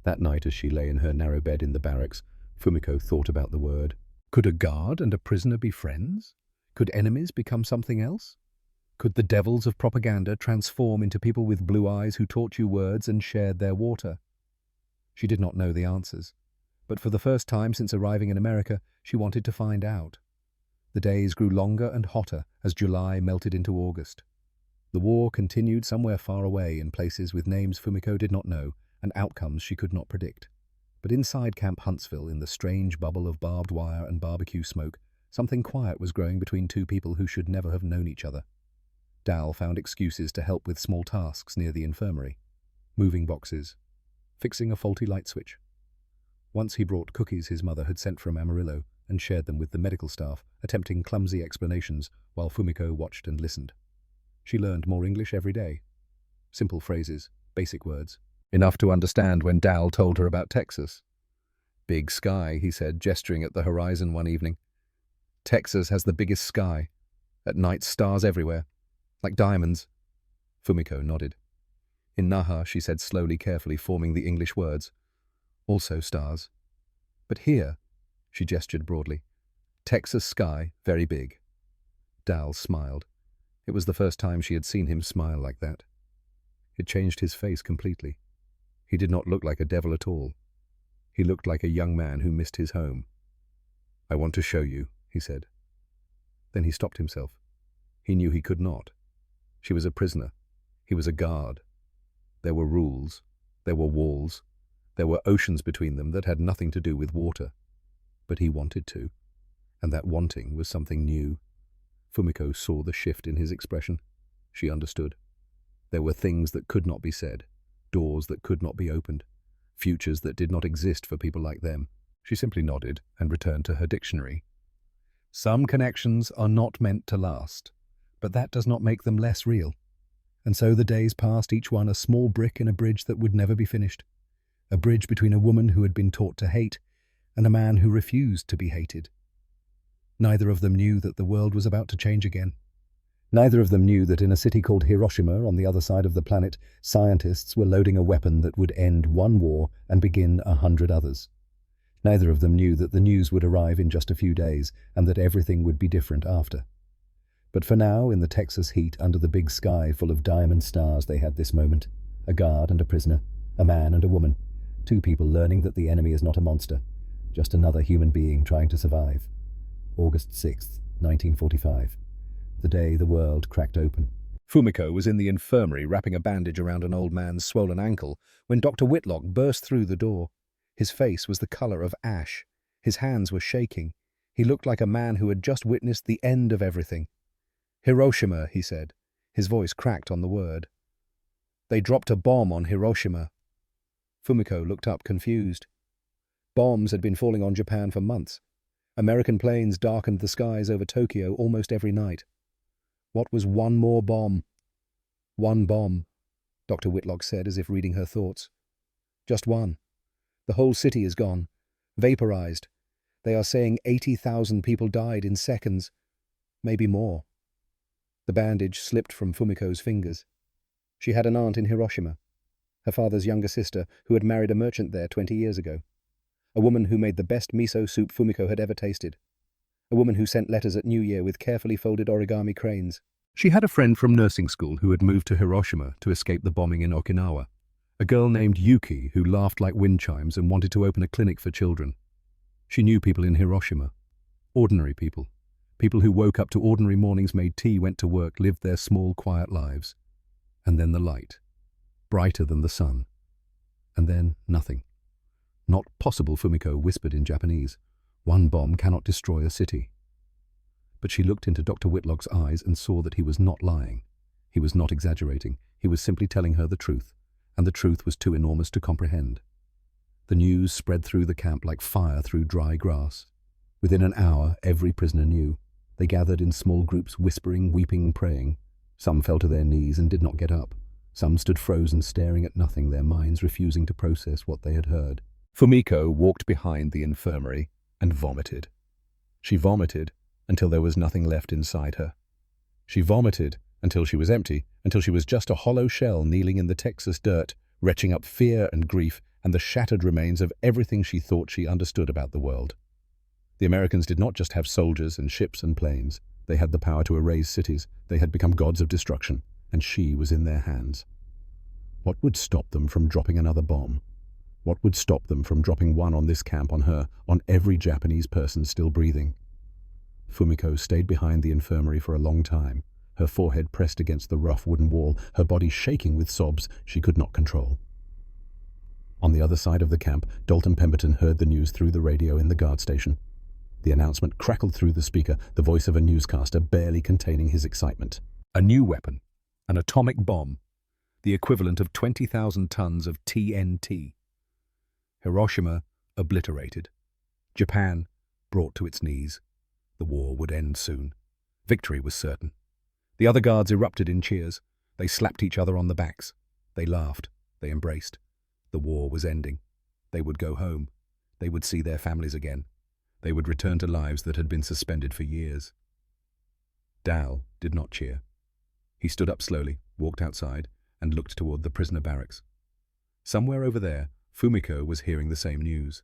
Speaker 2: That night, as she lay in her narrow bed in the barracks, Fumiko thought about the word. Could a guard and a prisoner be friends? Could enemies become something else? Could the devils of propaganda transform into people with blue eyes who taught you words and shared their water? She did not know the answers, but for the first time since arriving in America, she wanted to find out. The days grew longer and hotter as July melted into August. The war continued somewhere far away in places with names Fumiko did not know and outcomes she could not predict. But inside Camp Huntsville, in the strange bubble of barbed wire and barbecue smoke, something quiet was growing between two people who should never have known each other. Dal found excuses to help with small tasks near the infirmary. Moving boxes. Fixing a faulty light switch. Once he brought cookies his mother had sent from Amarillo and shared them with the medical staff, attempting clumsy explanations while Fumiko watched and listened. She learned more English every day. Simple phrases, basic words. Enough to understand when Dal told her about Texas. Big sky, he said, gesturing at the horizon one evening. Texas has the biggest sky. At night, stars everywhere. Like diamonds. Fumiko nodded. In Naha, she said slowly, carefully, forming the English words. Also stars. But here, she gestured broadly. Texas sky, very big. Dal smiled. It was the first time she had seen him smile like that. It changed his face completely. He did not look like a devil at all. He looked like a young man who missed his home. I want to show you, he said. Then he stopped himself. He knew he could not. She was a prisoner. He was a guard. There were rules. There were walls. There were oceans between them that had nothing to do with water. But he wanted to. And that wanting was something new. Fumiko saw the shift in his expression. She understood. There were things that could not be said. Doors that could not be opened, futures that did not exist for people like them. She simply nodded and returned to her dictionary. Some connections are not meant to last, but that does not make them less real. And so the days passed, each one a small brick in a bridge that would never be finished. A bridge between a woman who had been taught to hate and a man who refused to be hated. Neither of them knew that the world was about to change again. Neither of them knew that in a city called Hiroshima on the other side of the planet, scientists were loading a weapon that would end one war and begin 100 others. Neither of them knew that the news would arrive in just a few days and that everything would be different after. But for now, in the Texas heat, under the big sky full of diamond stars, they had this moment. A guard and a prisoner, a man and a woman, two people learning that the enemy is not a monster, just another human being trying to survive. August 6th, 1945. The day the world cracked open. Fumiko was in the infirmary wrapping a bandage around an old man's swollen ankle when Dr. Whitlock burst through the door. His face was the color of ash. His hands were shaking. He looked like a man who had just witnessed the end of everything. Hiroshima, he said. His voice cracked on the word. They dropped a bomb on Hiroshima. Fumiko looked up, confused. Bombs had been falling on Japan for months. American planes darkened the skies over Tokyo almost every night. What was one more bomb? One bomb, Dr. Whitlock said, as if reading her thoughts. Just one. The whole city is gone. Vaporized. They are saying 80,000 people died in seconds. Maybe more. The bandage slipped from Fumiko's fingers. She had an aunt in Hiroshima, her father's younger sister, who had married a merchant there 20 years ago. A woman who made the best miso soup Fumiko had ever tasted. A woman who sent letters at New Year with carefully folded origami cranes. She had a friend from nursing school who had moved to Hiroshima to escape the bombing in Okinawa. A girl named Yuki who laughed like wind chimes and wanted to open a clinic for children. She knew people in Hiroshima. Ordinary people. People who woke up to ordinary mornings, made tea, went to work, lived their small, quiet lives. And then the light. Brighter than the sun. And then nothing. Not possible, Fumiko whispered in Japanese. One bomb cannot destroy a city. But she looked into Dr. Whitlock's eyes and saw that he was not lying. He was not exaggerating. He was simply telling her the truth, and the truth was too enormous to comprehend. The news spread through the camp like fire through dry grass. Within an hour, every prisoner knew. They gathered in small groups, whispering, weeping, praying. Some fell to their knees and did not get up. Some stood frozen, staring at nothing, their minds refusing to process what they had heard. Fumiko walked behind the infirmary and vomited. She vomited until there was nothing left inside her. She vomited until she was empty, until she was just a hollow shell kneeling in the Texas dirt, retching up fear and grief and the shattered remains of everything she thought she understood about the world. The Americans did not just have soldiers and ships and planes. They had the power to erase cities. They had become gods of destruction, and she was in their hands. What would stop them from dropping another bomb? What would stop them from dropping one on this camp, on her, on every Japanese person still breathing? Fumiko stayed behind the infirmary for a long time, her forehead pressed against the rough wooden wall, her body shaking with sobs she could not control. On the other side of the camp, Dalton Pemberton heard the news through the radio in the guard station. The announcement crackled through the speaker, the voice of a newscaster barely containing his excitement.
Speaker 1: A new weapon, an atomic bomb, the equivalent of 20,000 tons of TNT. Hiroshima obliterated. Japan brought to its knees. The war would end soon. Victory was certain. The other guards erupted in cheers. They slapped each other on the backs. They laughed. They embraced. The war was ending. They would go home. They would see their families again. They would return to lives that had been suspended for years. Dal did not cheer. He stood up slowly, walked outside, and looked toward the prisoner barracks. Somewhere over there, Fumiko was hearing the same news.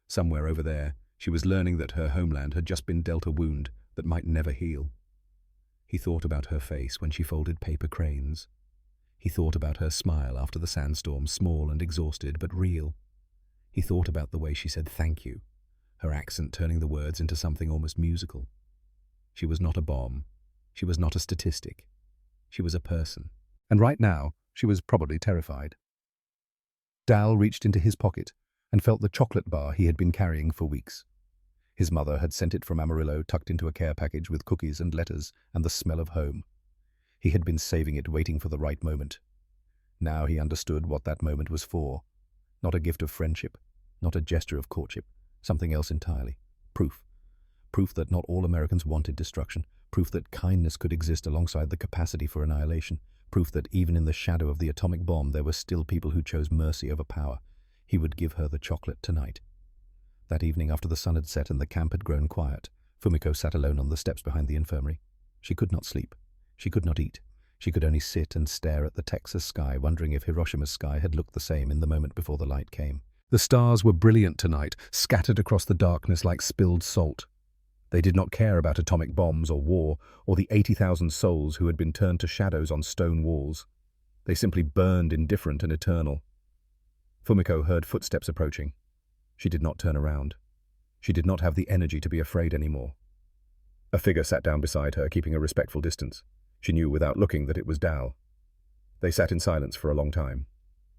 Speaker 1: Somewhere over there, she was learning that her homeland had just been dealt a wound that might never heal. He thought about her face when she folded paper cranes. He thought about her smile after the sandstorm, small and exhausted, but real. He thought about the way she said thank you, her accent turning the words into something almost musical. She was not a bomb. She was not a statistic. She was a person. And right now, she was probably terrified. Dal reached into his pocket and felt the chocolate bar he had been carrying for weeks. His mother had sent it from Amarillo, tucked into a care package with cookies and letters and the smell of home. He had been saving it, waiting for the right moment. Now he understood what that moment was for. Not a gift of friendship, not a gesture of courtship, something else entirely. Proof. Proof that not all Americans wanted destruction. Proof that kindness could exist alongside the capacity for annihilation. Proof that even in the shadow of the atomic bomb there were still people who chose mercy over power. He would give her the chocolate tonight. That evening, after the sun had set and the camp had grown quiet, Fumiko sat alone on the steps behind the infirmary. She could not sleep. She could not eat. She could only sit and stare at the Texas sky, wondering if Hiroshima's sky had looked the same in the moment before the light came. The stars were brilliant tonight, scattered across the darkness like spilled salt. They did not care about atomic bombs or war, or the 80,000 souls who had been turned to shadows on stone walls. They simply burned indifferent and eternal. Fumiko heard footsteps approaching. She did not turn around. She did not have the energy to be afraid anymore. A figure sat down beside her, keeping a respectful distance. She knew without looking that it was Dal. They sat in silence for a long time.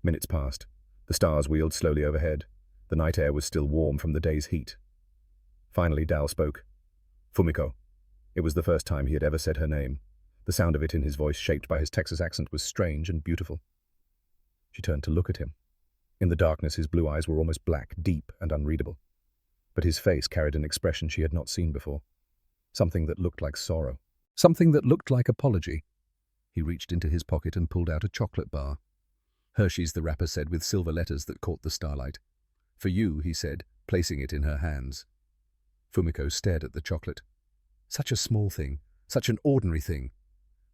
Speaker 1: Minutes passed. The stars wheeled slowly overhead. The night air was still warm from the day's heat. Finally, Dal spoke. Fumiko. It was the first time he had ever said her name. The sound of it in his voice, shaped by his Texas accent, was strange and beautiful. She turned to look at him. In the darkness, his blue eyes were almost black, deep and unreadable. But his face carried an expression she had not seen before. Something that looked like sorrow. Something that looked like apology. He reached into his pocket and pulled out a chocolate bar. Hershey's, the wrapper said, with silver letters that caught the starlight. For you, he said, placing it in her hands. Fumiko stared at the chocolate. Such a small thing, such an ordinary thing.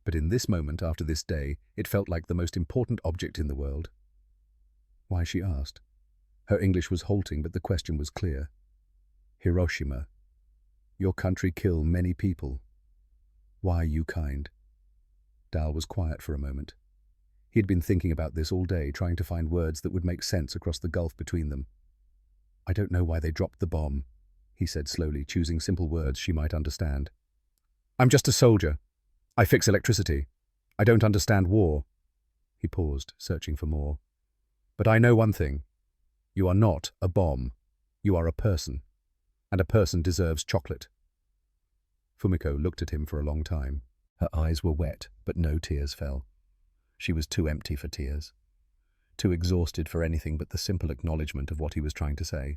Speaker 1: But in this moment, after this day, it felt like the most important object in the world. Why, she asked. Her English was halting, but the question was clear. Hiroshima. Your country killed many people. Why you kind? Dal was quiet for a moment. He had been thinking about this all day, trying to find words that would make sense across the gulf between them. I don't know why they dropped the bomb, he said slowly, choosing simple words she might understand. I'm just a soldier. I fix electricity. I don't understand war. He paused, searching for more. But I know one thing. You are not a bomb. You are a person. And a person deserves chocolate. Fumiko looked at him for a long time. Her eyes were wet, but no tears fell. She was too empty for tears. Too exhausted for anything but the simple acknowledgement of what he was trying to say.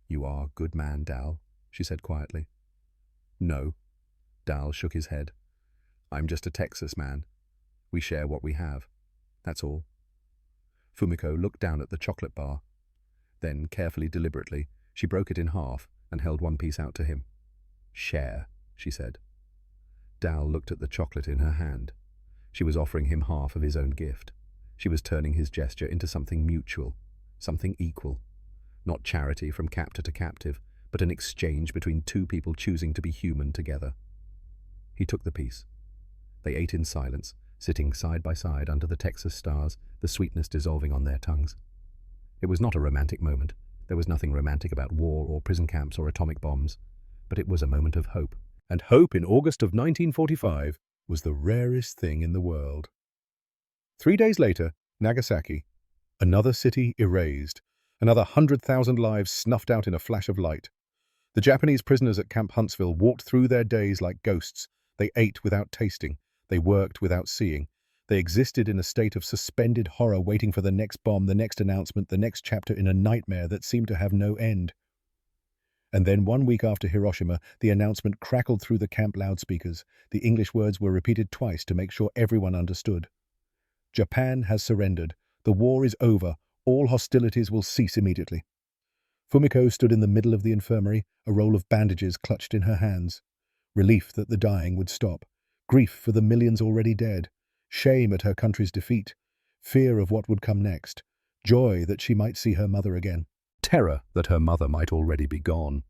Speaker 1: You are a good man, Dal, she said quietly. No. Dal shook his head. I'm just a Texas man. We share what we have. That's all. Fumiko looked down at the chocolate bar. Then, carefully, deliberately, she broke it in half and held one piece out to him. Share, she said.
Speaker 2: Dal looked at the chocolate in her hand. She was offering him half of his own gift. She was turning his gesture into something mutual, something equal. Not charity from captor to captive, but an exchange between two people choosing to be human together. He took the piece. They ate in silence, sitting side by side under the Texas stars, the sweetness dissolving on their tongues. It was not a romantic moment. There was nothing romantic about war or prison camps or atomic bombs. But it was a moment of hope. And hope in August of 1945 was the rarest thing in the world. 3 days later, Nagasaki. Another city erased. Another 100,000 lives snuffed out in a flash of light. The Japanese prisoners at Camp Huntsville walked through their days like ghosts. They ate without tasting. They worked without seeing. They existed in a state of suspended horror, waiting for the next bomb, the next announcement, the next chapter in a nightmare that seemed to have no end. And then 1 week after Hiroshima, the announcement crackled through the camp loudspeakers. The English words were repeated twice to make sure everyone understood. Japan has surrendered. The war is over. All hostilities will cease immediately. Fumiko stood in the middle of the infirmary, a roll of bandages clutched in her hands. Relief that the dying would stop. Grief for the millions already dead. Shame at her country's defeat. Fear of what would come next. Joy that she might see her mother again. Terror that her mother might already be gone.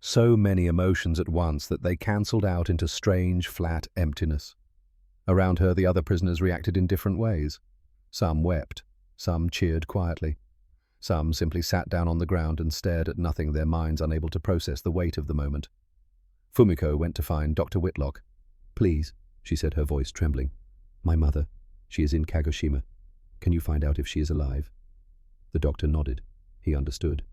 Speaker 2: So many emotions at once that they cancelled out into strange, flat emptiness. Around her, the other prisoners reacted in different ways. Some wept. Some cheered quietly. Some simply sat down on the ground and stared at nothing, their minds unable to process the weight of the moment. Fumiko went to find Dr. Whitlock. "Please," she said, her voice trembling. "My mother. She is in Kagoshima. Can you find out if she is alive?" The doctor nodded. He understood.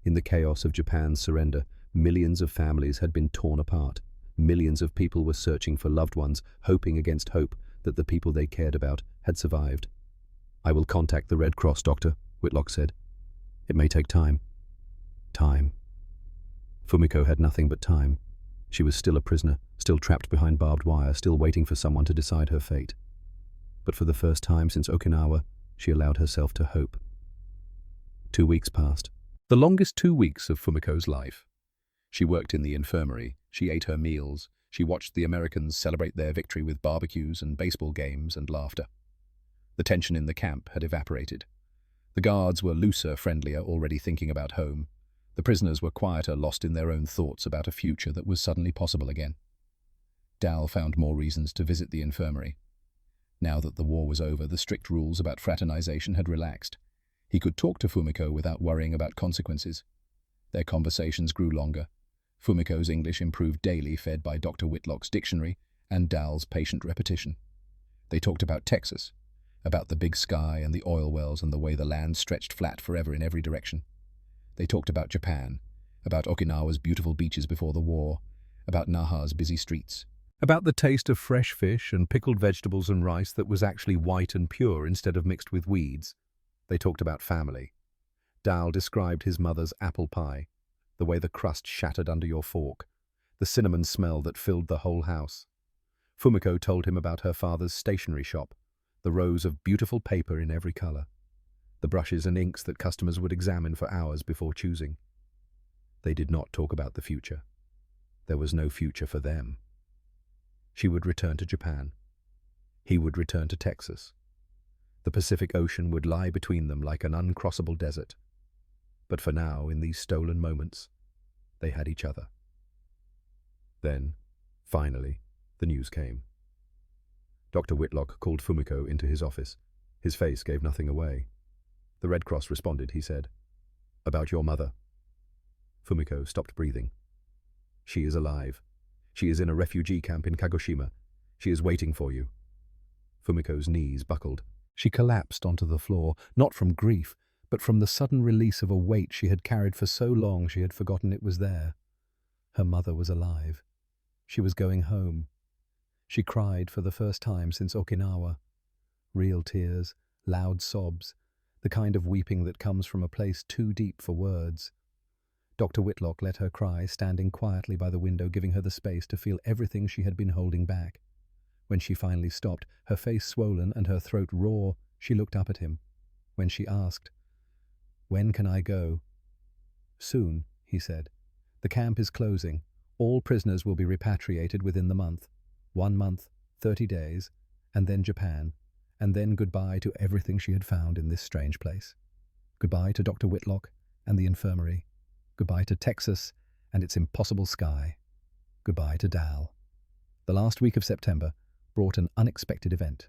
Speaker 2: In the chaos of Japan's surrender, millions of families had been torn apart. Millions of people were searching for loved ones, hoping against hope that the people they cared about had survived. "I will contact the Red Cross, Doctor," Whitlock said. "It may take time." Time. Fumiko had nothing but time. She was still a prisoner, still trapped behind barbed wire, still waiting for someone to decide her fate. But for the first time since Okinawa, she allowed herself to hope. 2 weeks passed. The longest 2 weeks of Fumiko's life. She worked in the infirmary, she ate her meals, she watched the Americans celebrate their victory with barbecues and baseball games and laughter. The tension in the camp had evaporated. The guards were looser, friendlier, already thinking about home. The prisoners were quieter, lost in their own thoughts about a future that was suddenly possible again. Dal found more reasons to visit the infirmary. Now that the war was over, the strict rules about fraternization had relaxed. He could talk to Fumiko without worrying about consequences. Their conversations grew longer. Fumiko's English improved daily, fed by Dr. Whitlock's dictionary and Dal's patient repetition. They talked about Texas, about the big sky and the oil wells and the way the land stretched flat forever in every direction. They talked about Japan, about Okinawa's beautiful beaches before the war, about Naha's busy streets. About the taste of fresh fish and pickled vegetables and rice that was actually white and pure instead of mixed with weeds. They talked about family. Dal described his mother's apple pie, the way the crust shattered under your fork, the cinnamon smell that filled the whole house. Fumiko told him about her father's stationery shop, the rows of beautiful paper in every color, the brushes and inks that customers would examine for hours before choosing. They did not talk about the future. There was no future for them. She would return to Japan. He would return to Texas. The Pacific Ocean would lie between them like an uncrossable desert. But for now, in these stolen moments, they had each other. Then, finally, the news came. Dr. Whitlock called Fumiko into his office. His face gave nothing away. The Red Cross responded, he said. "About your mother." Fumiko stopped breathing. "She is alive. She is in a refugee camp in Kagoshima. She is waiting for you." Fumiko's knees buckled. She collapsed onto the floor, not from grief, but from the sudden release of a weight she had carried for so long she had forgotten it was there. Her mother was alive. She was going home. She cried for the first time since Okinawa. Real tears, loud sobs, the kind of weeping that comes from a place too deep for words. Dr. Whitlock let her cry, standing quietly by the window, giving her the space to feel everything she had been holding back. When she finally stopped, her face swollen and her throat raw, she looked up at him. When she asked, "When can I go?" "Soon," he said. "The camp is closing. All prisoners will be repatriated within the month. 1 month, 30 days, and then Japan, and then goodbye to everything she had found in this strange place. Goodbye to Dr. Whitlock and the infirmary. Goodbye to Texas and its impossible sky. Goodbye to Dal. The last week of September brought an unexpected event.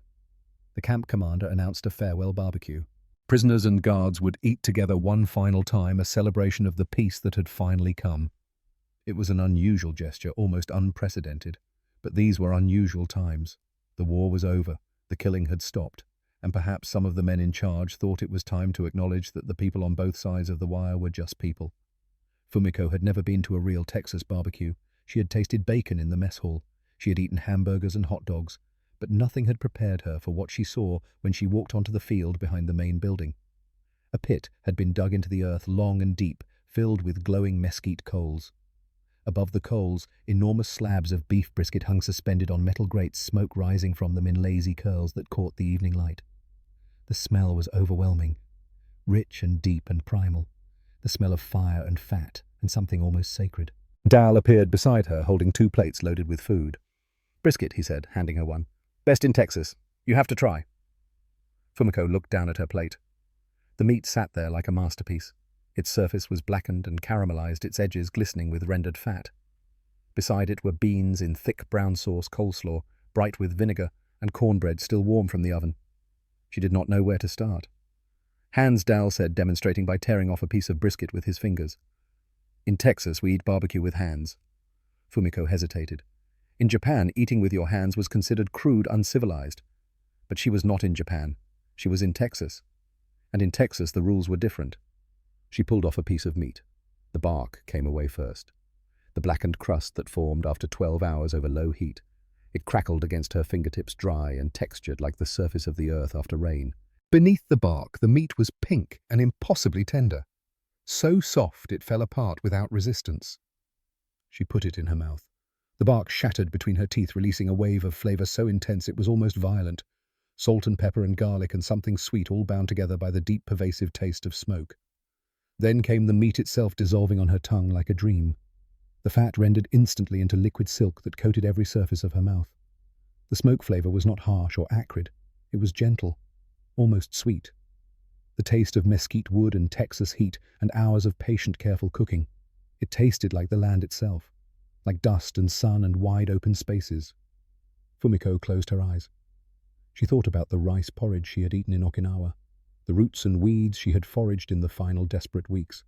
Speaker 2: The camp commander announced a farewell barbecue. Prisoners and guards would eat together one final time, a celebration of the peace that had finally come. It was an unusual gesture, almost unprecedented, but these were unusual times. The war was over, the killing had stopped, and perhaps some of the men in charge thought it was time to acknowledge that the people on both sides of the wire were just people. Fumiko had never been to a real Texas barbecue. She had tasted bacon in the mess hall. She had eaten hamburgers and hot dogs, but nothing had prepared her for what she saw when she walked onto the field behind the main building. A pit had been dug into the earth long and deep, filled with glowing mesquite coals. Above the coals, enormous slabs of beef brisket hung suspended on metal grates, smoke rising from them in lazy curls that caught the evening light. The smell was overwhelming, rich and deep and primal, the smell of fire and fat and something almost sacred. Dal appeared beside her, holding 2 plates loaded with food. "Brisket," he said, handing her one. "Best in Texas. You have to try." Fumiko looked down at her plate. The meat sat there like a masterpiece. Its surface was blackened and caramelized, its edges glistening with rendered fat. Beside it were beans in thick brown sauce coleslaw, bright with vinegar, and cornbread still warm from the oven. She did not know where to start. "Hands," Dal said, demonstrating by tearing off a piece of brisket with his fingers. "In Texas, we eat barbecue with hands." Fumiko hesitated. In Japan, eating with your hands was considered crude, uncivilized. But she was not in Japan. She was in Texas. And in Texas, the rules were different. She pulled off a piece of meat. The bark came away first. The blackened crust that formed after 12 hours over low heat. It crackled against her fingertips, dry and textured like the surface of the earth after rain. Beneath the bark, the meat was pink and impossibly tender. So soft it fell apart without resistance. She put it in her mouth. The bark shattered between her teeth, releasing a wave of flavor so intense it was almost violent. Salt and pepper and garlic and something sweet, all bound together by the deep, pervasive taste of smoke. Then came the meat itself, dissolving on her tongue like a dream. The fat rendered instantly into liquid silk that coated every surface of her mouth. The smoke flavor was not harsh or acrid. It was gentle, almost sweet. The taste of mesquite wood and Texas heat and hours of patient, careful cooking. It tasted like the land itself, like dust and sun and wide open spaces. Fumiko closed her eyes. She thought about the rice porridge she had eaten in Okinawa, the roots and weeds she had foraged in the final desperate weeks,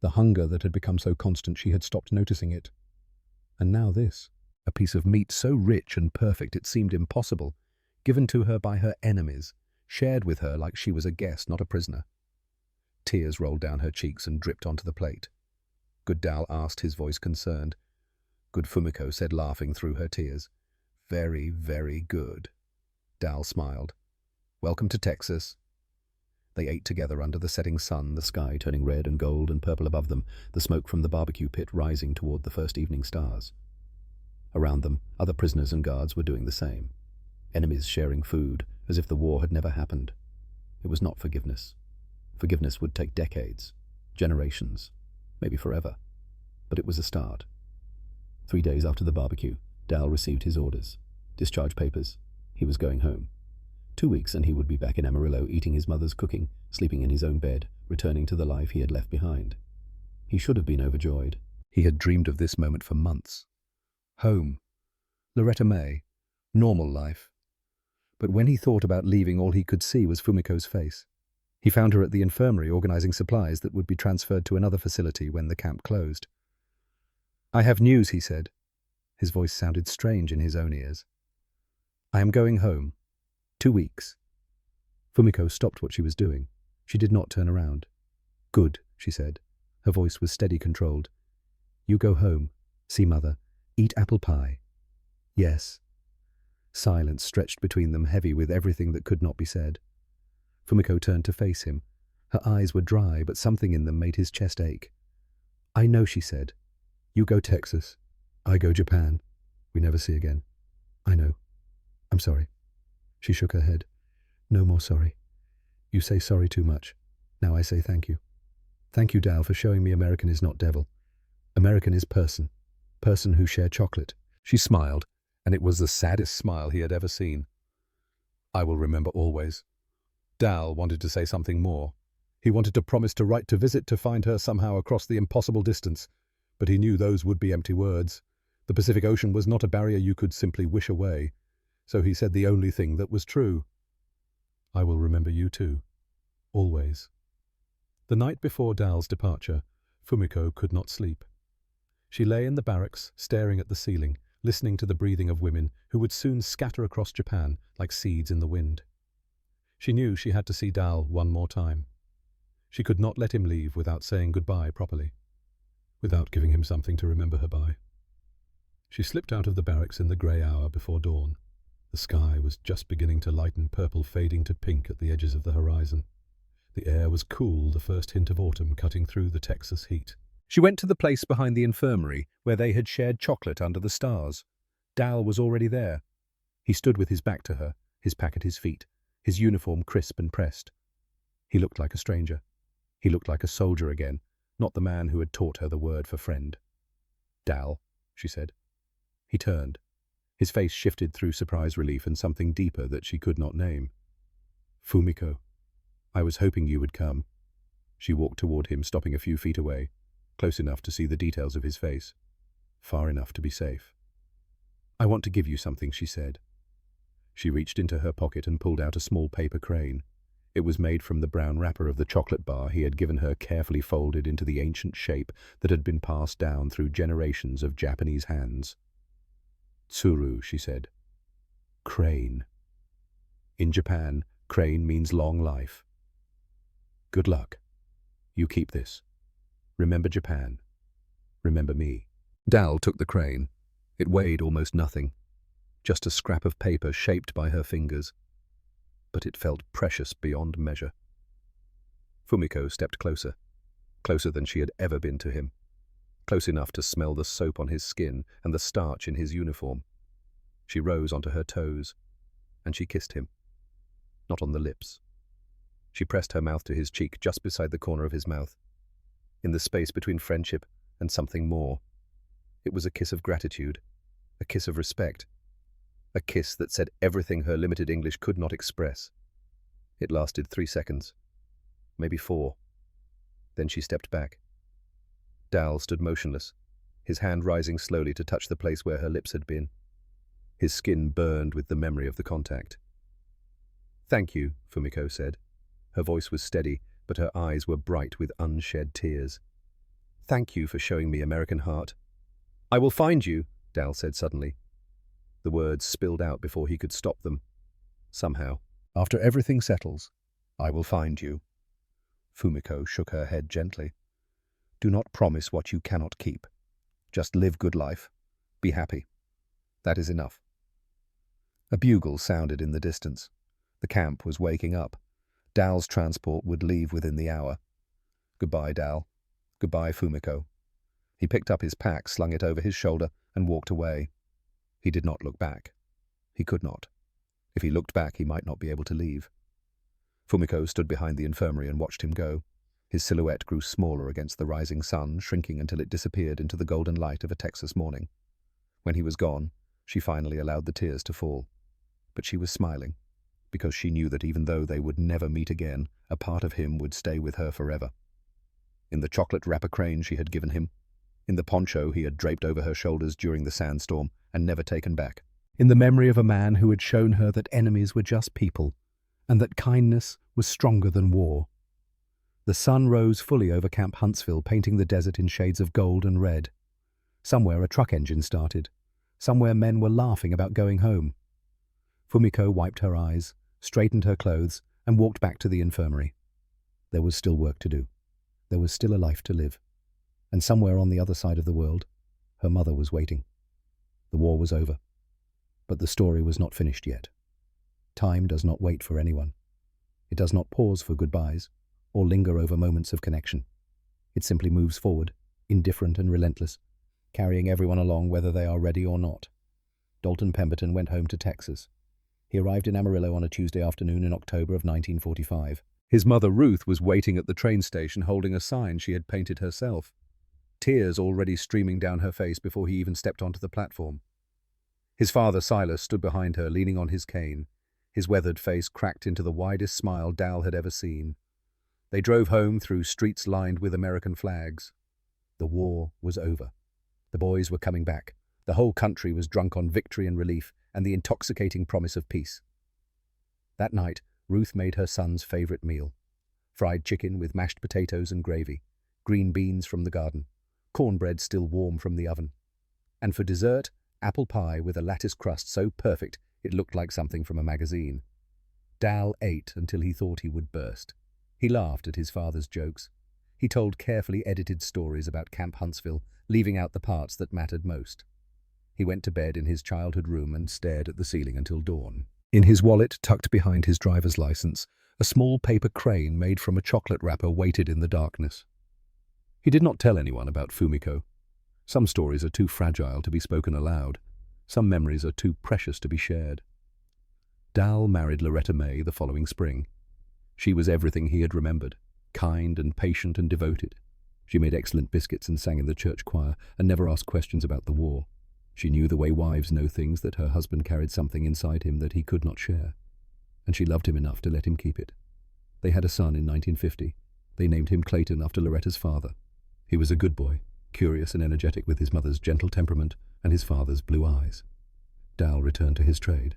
Speaker 2: the hunger that had become so constant she had stopped noticing it. And now this, a piece of meat so rich and perfect it seemed impossible, given to her by her enemies, shared with her like she was a guest, not a prisoner. Tears rolled down her cheeks and dripped onto the plate. "Good?" Dal asked, his voice concerned. "Good," Fumiko said, laughing through her tears. "Very, very good." Dal smiled. "Welcome to Texas." They ate together under the setting sun, the sky turning red and gold and purple above them, the smoke from the barbecue pit rising toward the first evening stars. Around them, other prisoners and guards were doing the same. Enemies sharing food, as if the war had never happened. It was not forgiveness. Forgiveness would take decades, generations, maybe forever. But it was a start. 3 days after the barbecue, Dal received his orders. Discharge papers. He was going home. 2 weeks and he would be back in Amarillo, eating his mother's cooking, sleeping in his own bed, returning to the life he had left behind. He should have been overjoyed. He had dreamed of this moment for months. Home. Loretta May. Normal life. But when he thought about leaving, all he could see was Fumiko's face. He found her at the infirmary organizing supplies that would be transferred to another facility when the camp closed. "I have news," he said. His voice sounded strange in his own ears. "I am going home. 2 weeks. Fumiko stopped what she was doing. She did not turn around. "Good," she said. Her voice was steady, controlled. "You go home. See Mother. Eat apple pie." "Yes." Silence stretched between them, heavy with everything that could not be said. Fumiko turned to face him. Her eyes were dry, but something in them made his chest ache. "I know," she said. "You go Texas. I go Japan. We never see again. I know. I'm sorry." She shook her head. "No more sorry. You say sorry too much. Now I say thank you. Thank you, Dal, for showing me American is not devil. American is person. Person who share chocolate." She smiled, and it was the saddest smile he had ever seen. "I will remember always." Dal wanted to say something more. He wanted to promise to write to visit to find her somehow across the impossible distance, but he knew those would be empty words. The Pacific Ocean was not a barrier you could simply wish away, so he said the only thing that was true. "I will remember you too. Always." The night before Dal's departure, Fumiko could not sleep. She lay in the barracks, staring at the ceiling, listening to the breathing of women who would soon scatter across Japan like seeds in the wind. She knew she had to see Dal one more time. She could not let him leave without saying goodbye properly, without giving him something to remember her by. She slipped out of the barracks in the grey hour before dawn. The sky was just beginning to lighten, purple fading to pink at the edges of the horizon. The air was cool, the first hint of autumn cutting through the Texas heat. She went to the place behind the infirmary where they had shared chocolate under the stars. Dal was already there. He stood with his back to her, his pack at his feet, his uniform crisp and pressed. He looked like a stranger. He looked like a soldier again, not the man who had taught her the word for friend. "Dal," she said. He turned. His face shifted through surprise, relief, and something deeper that she could not name. "Fumiko, I was hoping you would come." She walked toward him, stopping a few feet away, close enough to see the details of his face, far enough to be safe. "I want to give you something," she said. She reached into her pocket and pulled out a small paper crane. It was made from the brown wrapper of the chocolate bar he had given her, carefully folded into the ancient shape that had been passed down through generations of Japanese hands. "Tsuru," she said. "Crane. In Japan, crane means long life. Good luck. You keep this. Remember Japan. Remember me." Dal took the crane. It weighed almost nothing, just a scrap of paper shaped by her fingers, but it felt precious beyond measure. Fumiko stepped closer, closer than she had ever been to him, close enough to smell the soap on his skin and the starch in his uniform. She rose onto her toes, and she kissed him, not on the lips. She pressed her mouth to his cheek just beside the corner of his mouth, in the space between friendship and something more. It was a kiss of gratitude, a kiss of respect, a kiss that said everything her limited English could not express. It lasted 3 seconds, maybe 4. Then she stepped back. Dal stood motionless, his hand rising slowly to touch the place where her lips had been. His skin burned with the memory of the contact. "Thank you," Fumiko said. Her voice was steady, but her eyes were bright with unshed tears. "Thank you for showing me American heart." "I will find you," Dal said suddenly. The words spilled out before he could stop them. Somehow, "After everything settles, I will find you." Fumiko shook her head gently. "Do not promise what you cannot keep. Just live good life. Be happy. That is enough." A bugle sounded in the distance. The camp was waking up. Dal's transport would leave within the hour. Goodbye, Dal. Goodbye, Fumiko. He picked up his pack, slung it over his shoulder, and walked away. He did not look back. He could not. If he looked back, he might not be able to leave. Fumiko stood behind the infirmary and watched him go. His silhouette grew smaller against the rising sun, shrinking until it disappeared into the golden light of a Texas morning. When he was gone, she finally allowed the tears to fall. But she was smiling, because she knew that even though they would never meet again, a part of him would stay with her forever. In the chocolate wrapper crane she had given him, in the poncho he had draped over her shoulders during the sandstorm and never taken back, in the memory of a man who had shown her that enemies were just people, and that kindness was stronger than war. The sun rose fully over Camp Huntsville, painting the desert in shades of gold and red. Somewhere a truck engine started. Somewhere men were laughing about going home. Fumiko wiped her eyes, straightened her clothes, and walked back to the infirmary. There was still work to do. There was still a life to live. And somewhere on the other side of the world, her mother was waiting. The war was over. But the story was not finished yet. Time does not wait for anyone. It does not pause for goodbyes, or linger over moments of connection. It simply moves forward, indifferent and relentless, carrying everyone along whether they are ready or not. Dalton Pemberton went home to Texas. He arrived in Amarillo on a Tuesday afternoon in October of 1945. His mother Ruth was waiting at the train station holding a sign she had painted herself, tears already streaming down her face before he even stepped onto the platform. His father, Silas, stood behind her, leaning on his cane, his weathered face cracked into the widest smile Dal had ever seen. They drove home through streets lined with American flags. The war was over. The boys were coming back. The whole country was drunk on victory and relief and the intoxicating promise of peace. That night, Ruth made her son's favorite meal: fried chicken with mashed potatoes and gravy, green beans from the garden, cornbread still warm from the oven. And for dessert, apple pie with a lattice crust so perfect it looked like something from a magazine. Dal ate until he thought he would burst. He laughed at his father's jokes. He told carefully edited stories about Camp Huntsville, leaving out the parts that mattered most. He went to bed in his childhood room and stared at the ceiling until dawn. In his wallet, tucked behind his driver's license, a small paper crane made from a chocolate wrapper waited in the darkness. He did not tell anyone about Fumiko. Some stories are too fragile to be spoken aloud. Some memories are too precious to be shared. Dal married Loretta May the following spring. She was everything he had remembered: kind and patient and devoted. She made excellent biscuits and sang in the church choir and never asked questions about the war. She knew the way wives know things, that her husband carried something inside him that he could not share. And she loved him enough to let him keep it. They had a son in 1950. They named him Clayton after Loretta's father. He was a good boy, curious and energetic, with his mother's gentle temperament and his father's blue eyes. Dal returned to his trade.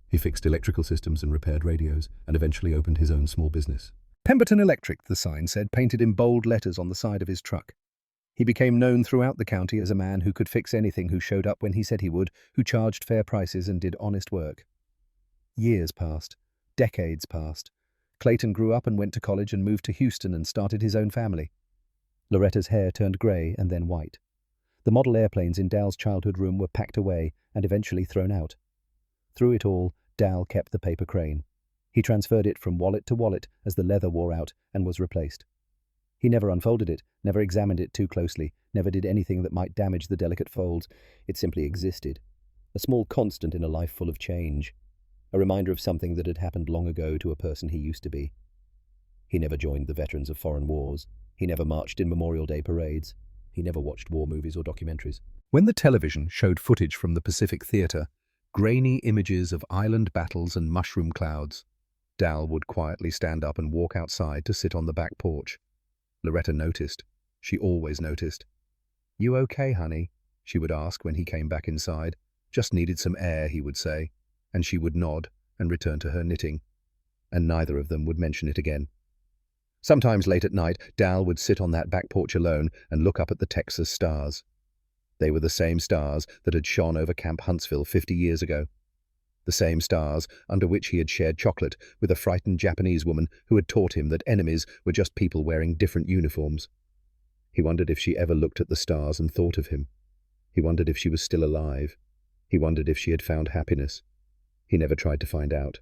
Speaker 2: He fixed electrical systems and repaired radios, and eventually opened his own small business. Pemberton Electric, the sign said, painted in bold letters on the side of his truck. He became known throughout the county as a man who could fix anything, who showed up when he said he would, who charged fair prices and did honest work. Years passed. Decades passed. Clayton grew up and went to college and moved to Houston and started his own family. Loretta's hair turned grey and then white. The model airplanes in Dal's childhood room were packed away and eventually thrown out. Through it all, Dal kept the paper crane. He transferred it from wallet to wallet as the leather wore out and was replaced. He never unfolded it, never examined it too closely, never did anything that might damage the delicate folds. It simply existed. A small constant in a life full of change. A reminder of something that had happened long ago to a person he used to be. He never joined the veterans of foreign wars. He never marched in Memorial Day parades. He never watched war movies or documentaries. When the television showed footage from the Pacific Theater, grainy images of island battles and mushroom clouds, Dal would quietly stand up and walk outside to sit on the back porch. Loretta noticed. She always noticed. "You okay, honey?" she would ask when he came back inside. "Just needed some air," he would say, and she would nod and return to her knitting. And neither of them would mention it again. Sometimes late at night, Dal would sit on that back porch alone and look up at the Texas stars. They were the same stars that had shone over Camp Huntsville 50 years ago. The same stars under which he had shared chocolate with a frightened Japanese woman who had taught him that enemies were just people wearing different uniforms. He wondered if she ever looked at the stars and thought of him. He wondered if she was still alive. He wondered if she had found happiness. He never tried to find out.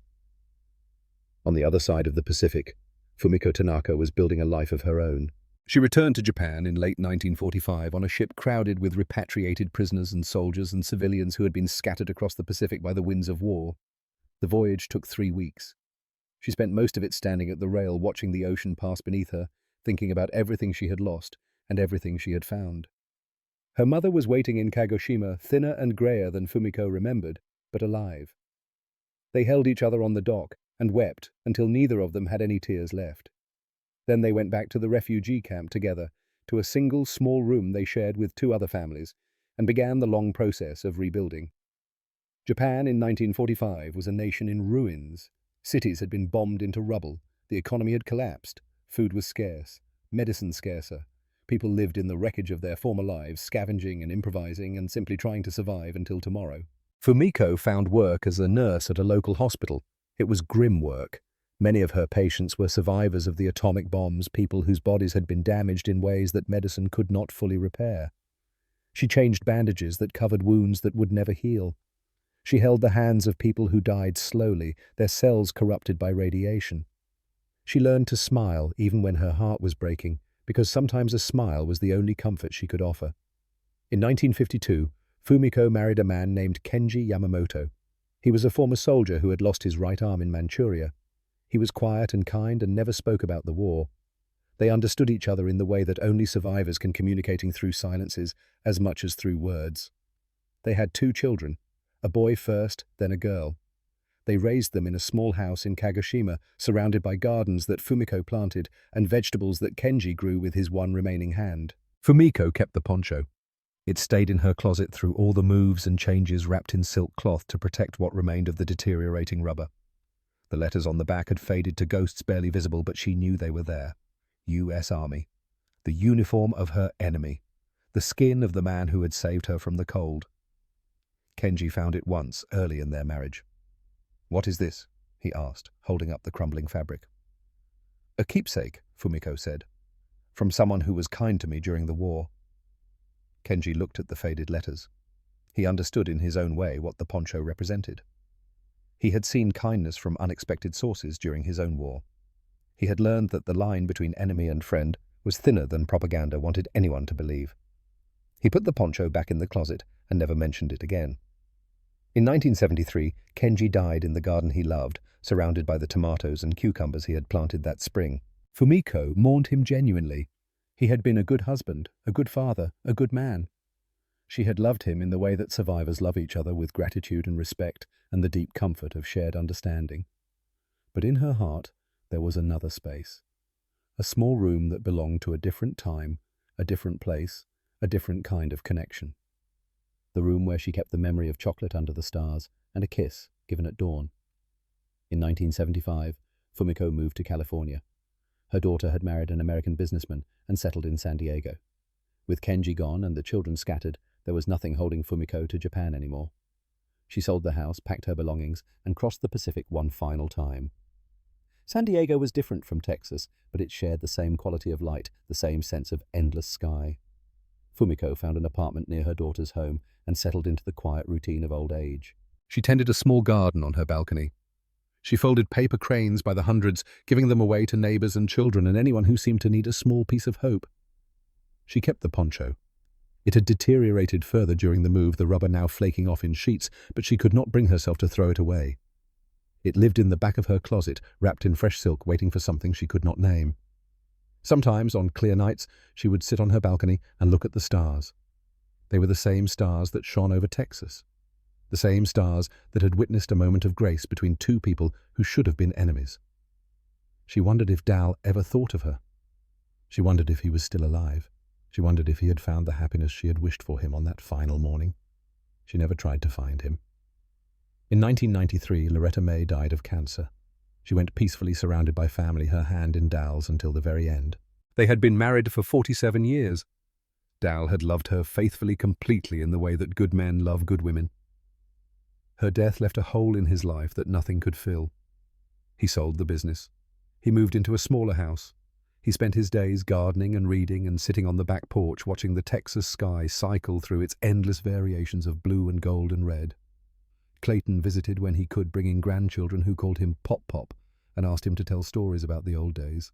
Speaker 2: On the other side of the Pacific, Fumiko Tanaka was building a life of her own. She returned to Japan in late 1945 on a ship crowded with repatriated prisoners and soldiers and civilians who had been scattered across the Pacific by the winds of war. The voyage took 3 weeks. She spent most of it standing at the rail, watching the ocean pass beneath her, thinking about everything she had lost and everything she had found. Her mother was waiting in Kagoshima, thinner and greyer than Fumiko remembered, but alive. They held each other on the dock and wept until neither of them had any tears left. Then they went back to the refugee camp together, to a single small room they shared with 2 other families, and began the long process of rebuilding. Japan in 1945 was a nation in ruins. Cities had been bombed into rubble, the economy had collapsed, food was scarce, medicine scarcer. People lived in the wreckage of their former lives, scavenging and improvising and simply trying to survive until tomorrow. Fumiko found work as a nurse at a local hospital. It was grim work. Many of her patients were survivors of the atomic bombs, people whose bodies had been damaged in ways that medicine could not fully repair. She changed bandages that covered wounds that would never heal. She held the hands of people who died slowly, their cells corrupted by radiation. She learned to smile even when her heart was breaking, because sometimes a smile was the only comfort she could offer. In 1952, Fumiko married a man named Kenji Yamamoto. He was a former soldier who had lost his right arm in Manchuria. He was quiet and kind and never spoke about the war. They understood each other in the way that only survivors can, communicating through silences as much as through words. They had 2 children, A boy first, then a girl. They raised them in a small house in Kagoshima, surrounded by gardens that Fumiko planted and vegetables that Kenji grew with his one remaining hand. Fumiko kept the poncho. It stayed in her closet through all the moves and changes, wrapped in silk cloth to protect what remained of the deteriorating rubber. The letters on the back had faded to ghosts barely visible, but she knew they were there. U.S. Army. The uniform of her enemy. The skin of the man who had saved her from the cold. Kenji found it once, early in their marriage. "What is this?" he asked, holding up the crumbling fabric. "A keepsake," Fumiko said, "from someone who was kind to me during the war." Kenji looked at the faded letters. He understood in his own way what the poncho represented. He had seen kindness from unexpected sources during his own war. He had learned that the line between enemy and friend was thinner than propaganda wanted anyone to believe. He put the poncho back in the closet and never mentioned it again. In 1973, Kenji died in the garden he loved, surrounded by the tomatoes and cucumbers he had planted that spring. Fumiko mourned him genuinely. He had been a good husband, a good father, a good man. She had loved him in the way that survivors love each other, with gratitude and respect and the deep comfort of shared understanding. But in her heart, there was another space. A small room that belonged to a different time, a different place, a different kind of connection. The room where she kept the memory of chocolate under the stars and a kiss given at dawn. In 1975, Fumiko moved to California. Her daughter had married an American businessman and settled in San Diego. With Kenji gone and the children scattered, there was nothing holding Fumiko to Japan anymore. She sold the house, packed her belongings, and crossed the Pacific one final time. San Diego was different from Texas, but it shared the same quality of light, the same sense of endless sky. Fumiko found an apartment near her daughter's home and settled into the quiet routine of old age. She tended a small garden on her balcony. She folded paper cranes by the hundreds, giving them away to neighbors and children and anyone who seemed to need a small piece of hope. She kept the poncho. It had deteriorated further during the move, the rubber now flaking off in sheets, but she could not bring herself to throw it away. It lived in the back of her closet, wrapped in fresh silk, waiting for something she could not name. Sometimes, on clear nights, she would sit on her balcony and look at the stars. They were the same stars that shone over Texas. The same stars that had witnessed a moment of grace between two people who should have been enemies. She wondered if Dal ever thought of her. She wondered if he was still alive. She wondered if he had found the happiness she had wished for him on that final morning. She never tried to find him. In 1993, Loretta May died of cancer. She went peacefully surrounded by family, her hand in Dal's until the very end. They had been married for 47 years. Dal had loved her faithfully, completely, in the way that good men love good women. Her death left a hole in his life that nothing could fill. He sold the business. He moved into a smaller house. He spent his days gardening and reading and sitting on the back porch watching the Texas sky cycle through its endless variations of blue and gold and red. Clayton visited when he could, bringing grandchildren who called him Pop Pop and asked him to tell stories about the old days.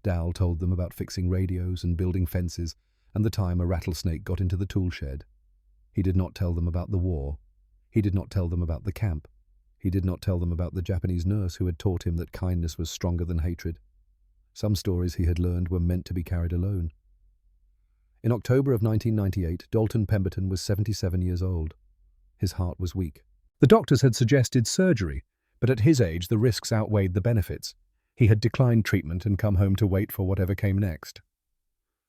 Speaker 2: Dal told them about fixing radios and building fences and the time a rattlesnake got into the tool shed. He did not tell them about the war. He did not tell them about the camp. He did not tell them about the Japanese nurse who had taught him that kindness was stronger than hatred. Some stories he had learned were meant to be carried alone. In October of 1998, Dalton Pemberton was 77 years old. His heart was weak. The doctors had suggested surgery, but at his age the risks outweighed the benefits. He had declined treatment and come home to wait for whatever came next.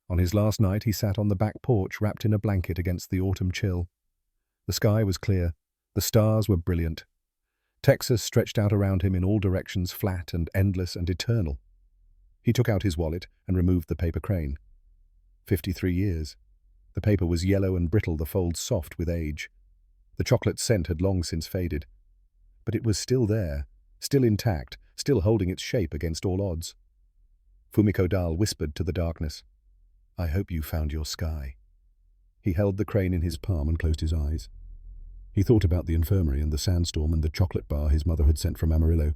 Speaker 2: On his last night, he sat on the back porch wrapped in a blanket against the autumn chill. The sky was clear. The stars were brilliant. Texas stretched out around him in all directions, flat and endless and eternal. He took out his wallet and removed the paper crane. 53 years. The paper was yellow and brittle, the folds soft with age. The chocolate scent had long since faded. But it was still there, still intact, still holding its shape against all odds. Fumiko Dal whispered to the darkness, "I hope you found your sky." He held the crane in his palm and closed his eyes. He thought about the infirmary and the sandstorm and the chocolate bar his mother had sent from Amarillo.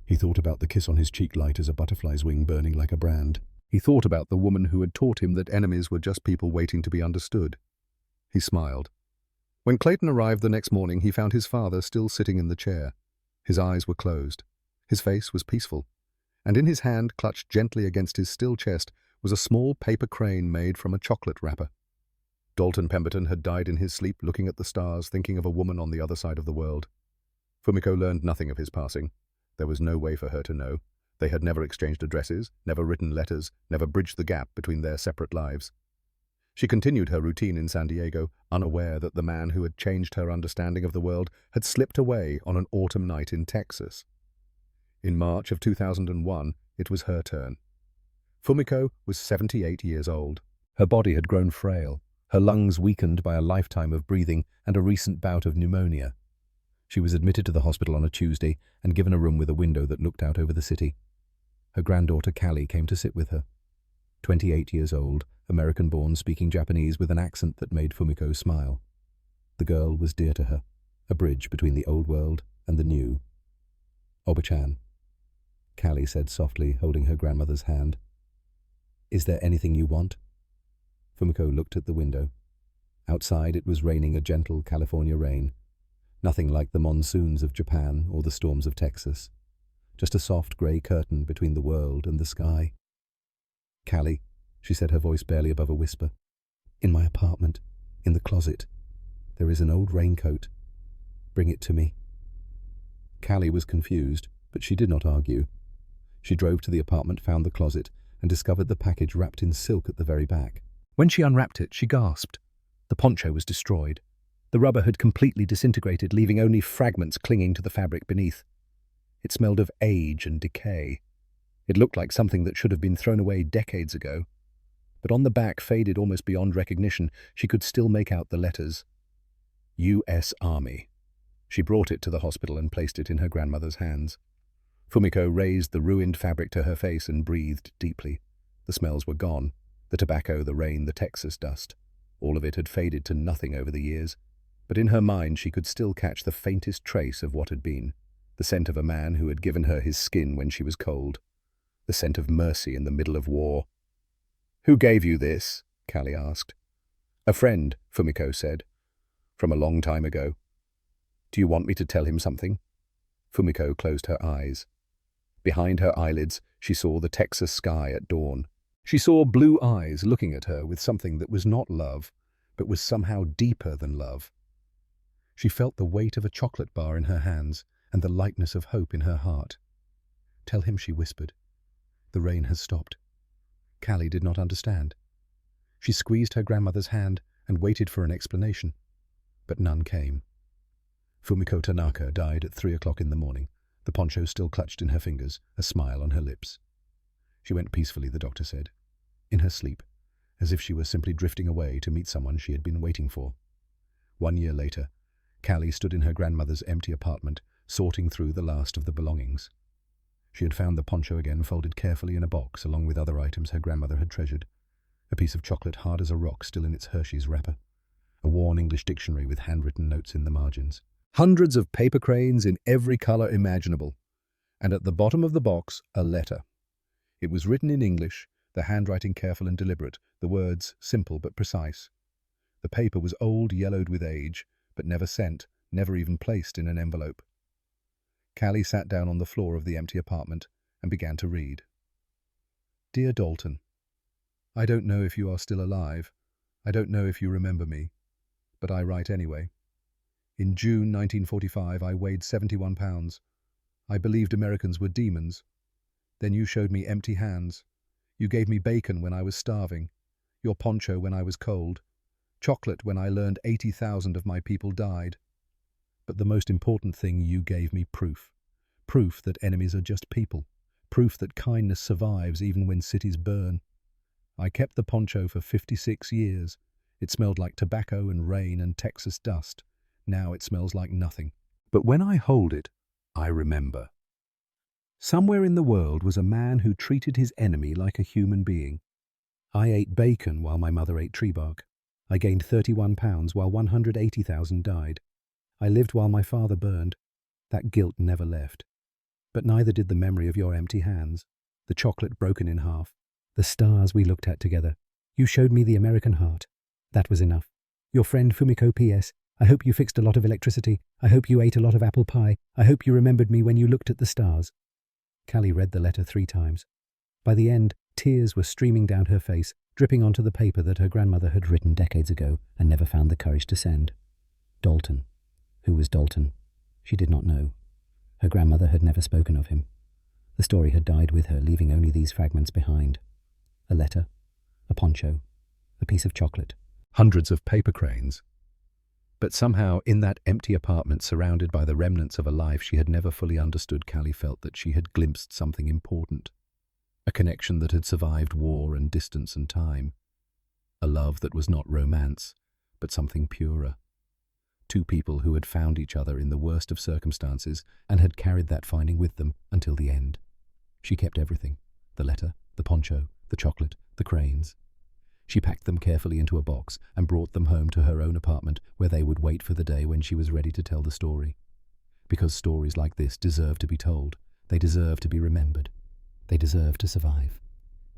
Speaker 2: He thought about the kiss on his cheek, light as a butterfly's wing, burning like a brand. He thought about the woman who had taught him that enemies were just people waiting to be understood. He smiled. When Clayton arrived the next morning, he found his father still sitting in the chair. His eyes were closed. His face was peaceful. And in his hand, clutched gently against his still chest, was a small paper crane made from a chocolate wrapper.
Speaker 1: Dalton Pemberton had died in his sleep, looking at the stars, thinking of a woman on the other side of the world. Fumiko learned nothing of his passing. There was no way for her to know. They had never exchanged addresses, never written letters, never bridged the gap between their separate lives. She continued her routine in San Diego, unaware that the man who had changed her understanding of the world had slipped away on an autumn night in Texas. In March of 2001, it was her turn. Fumiko was 78 years old. Her body had grown frail, her lungs weakened by a lifetime of breathing and a recent bout of pneumonia. She was admitted to the hospital on a Tuesday and given a room with a window that looked out over the city. Her granddaughter Callie came to sit with her. 28 years old, American-born, speaking Japanese with an accent that made Fumiko smile. The girl was dear to her, a bridge between the old world and the new. "Oba-chan," Callie said softly, holding her grandmother's hand. "Is there anything you want?" Fumiko looked at the window. Outside it was raining a gentle California rain. Nothing like the monsoons of Japan or the storms of Texas. Just a soft grey curtain between the world and the sky. "Callie," she said, her voice barely above a whisper. "In my apartment, in the closet, there is an old raincoat. Bring it to me." Callie was confused, but she did not argue. She drove to the apartment, found the closet, and discovered the package wrapped in silk at the very back. When she unwrapped it, she gasped. The poncho was destroyed. The rubber had completely disintegrated, leaving only fragments clinging to the fabric beneath. It smelled of age and decay. It looked like something that should have been thrown away decades ago. But on the back, faded almost beyond recognition, she could still make out the letters. U.S. Army. She brought it to the hospital and placed it in her grandmother's hands. Fumiko raised the ruined fabric to her face and breathed deeply. The smells were gone. The tobacco, the rain, the Texas dust. All of it had faded to nothing over the years. But in her mind she could still catch the faintest trace of what had been. The scent of a man who had given her his skin when she was cold. The scent of mercy in the middle of war. "Who gave you this?" Callie asked. "A friend," Fumiko said. "From a long time ago." "Do you want me to tell him something?" Fumiko closed her eyes. Behind her eyelids, she saw the Texas sky at dawn. She saw blue eyes looking at her with something that was not love, but was somehow deeper than love. She felt the weight of a chocolate bar in her hands and the lightness of hope in her heart. "Tell him," she whispered. "The rain has stopped." Callie did not understand. She squeezed her grandmother's hand and waited for an explanation, but none came. Fumiko Tanaka died at 3 o'clock in the morning, the poncho still clutched in her fingers, a smile on her lips. She went peacefully, the doctor said, in her sleep, as if she were simply drifting away to meet someone she had been waiting for. 1 year later, Callie stood in her grandmother's empty apartment, sorting through the last of the belongings. She had found the poncho again, folded carefully in a box along with other items her grandmother had treasured. A piece of chocolate hard as a rock still in its Hershey's wrapper. A worn English dictionary with handwritten notes in the margins. Hundreds of paper cranes in every color imaginable. And at the bottom of the box, a letter. It was written in English, the handwriting careful and deliberate, the words simple but precise. The paper was old, yellowed with age, but never sent, never even placed in an envelope. Callie sat down on the floor of the empty apartment and began to read. "Dear Dalton, I don't know if you are still alive. I don't know if you remember me. But I write anyway. In June 1945, I weighed 71 pounds. I believed Americans were demons. Then you showed me empty hands. You gave me bacon when I was starving, your poncho when I was cold, chocolate when I learned 80,000 of my people died. But the most important thing, you gave me proof. Proof that enemies are just people. Proof that kindness survives even when cities burn. I kept the poncho for 56 years. It smelled like tobacco and rain and Texas dust. Now it smells like nothing. But when I hold it, I remember. Somewhere in the world was a man who treated his enemy like a human being. I ate bacon while my mother ate tree bark. I gained 31 pounds while 180,000 died. I lived while my father burned. That guilt never left. But neither did the memory of your empty hands, the chocolate broken in half, the stars we looked at together. You showed me the American heart. That was enough. Your friend Fumiko P.S. I hope you fixed a lot of electricity. I hope you ate a lot of apple pie. I hope you remembered me when you looked at the stars. Callie read the letter 3 times. By the end, tears were streaming down her face,
Speaker 3: dripping onto the paper that her grandmother had written decades ago and never found the courage to send. Dalton. Who was Dalton? She did not know. Her grandmother had never spoken of him. The story had died with her, leaving only these fragments behind. A letter, a poncho, a piece of chocolate.
Speaker 2: Hundreds of paper cranes. But somehow, in that empty apartment surrounded by the remnants of a life she had never fully understood, Callie felt that she had glimpsed something important. A connection that had survived war and distance and time. A love that was not romance, but something purer. Two people who had found each other in the worst of circumstances and had carried that finding with them until the end. She kept everything. The letter, the poncho, the chocolate, the cranes. She packed them carefully into a box and brought them home to her own apartment, where they would wait for the day when she was ready to tell the story. Because stories like this deserve to be told. They deserve to be remembered. They deserve to survive.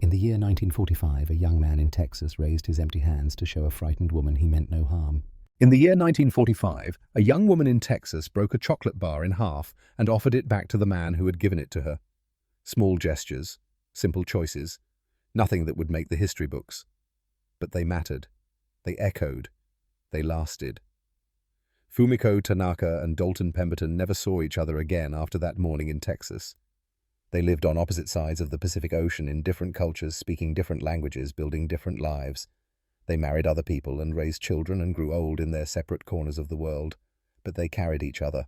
Speaker 2: In the year 1945, a young man in Texas raised his empty hands to show a frightened woman he meant no harm.
Speaker 1: In the year 1945, a young woman in Texas broke a chocolate bar in half and offered it back to the man who had given it to her. Small gestures, simple choices, nothing that would make the history books. But they mattered. They echoed. They lasted. Fumiko Tanaka and Dalton Pemberton never saw each other again after that morning in Texas. They lived on opposite sides of the Pacific Ocean in different cultures, speaking different languages, building different lives. They married other people and raised children and grew old in their separate corners of the world. But they carried each other.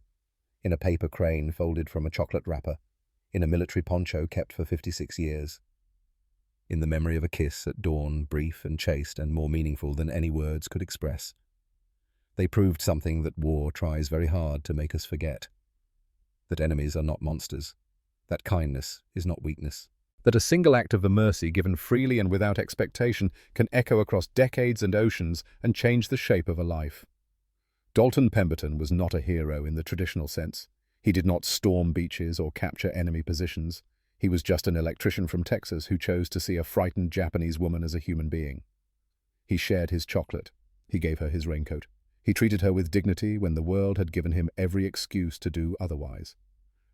Speaker 1: In a paper crane folded from a chocolate wrapper. In a military poncho kept for 56 years. In the memory of a kiss at dawn, brief and chaste and more meaningful than any words could express. They proved something that war tries very hard to make us forget. That enemies are not monsters. That kindness is not weakness. That a single act of mercy given freely and without expectation can echo across decades and oceans and change the shape of a life. Dalton Pemberton was not a hero in the traditional sense. He did not storm beaches or capture enemy positions. He was just an electrician from Texas who chose to see a frightened Japanese woman as a human being. He shared his chocolate. He gave her his raincoat. He treated her with dignity when the world had given him every excuse to do otherwise.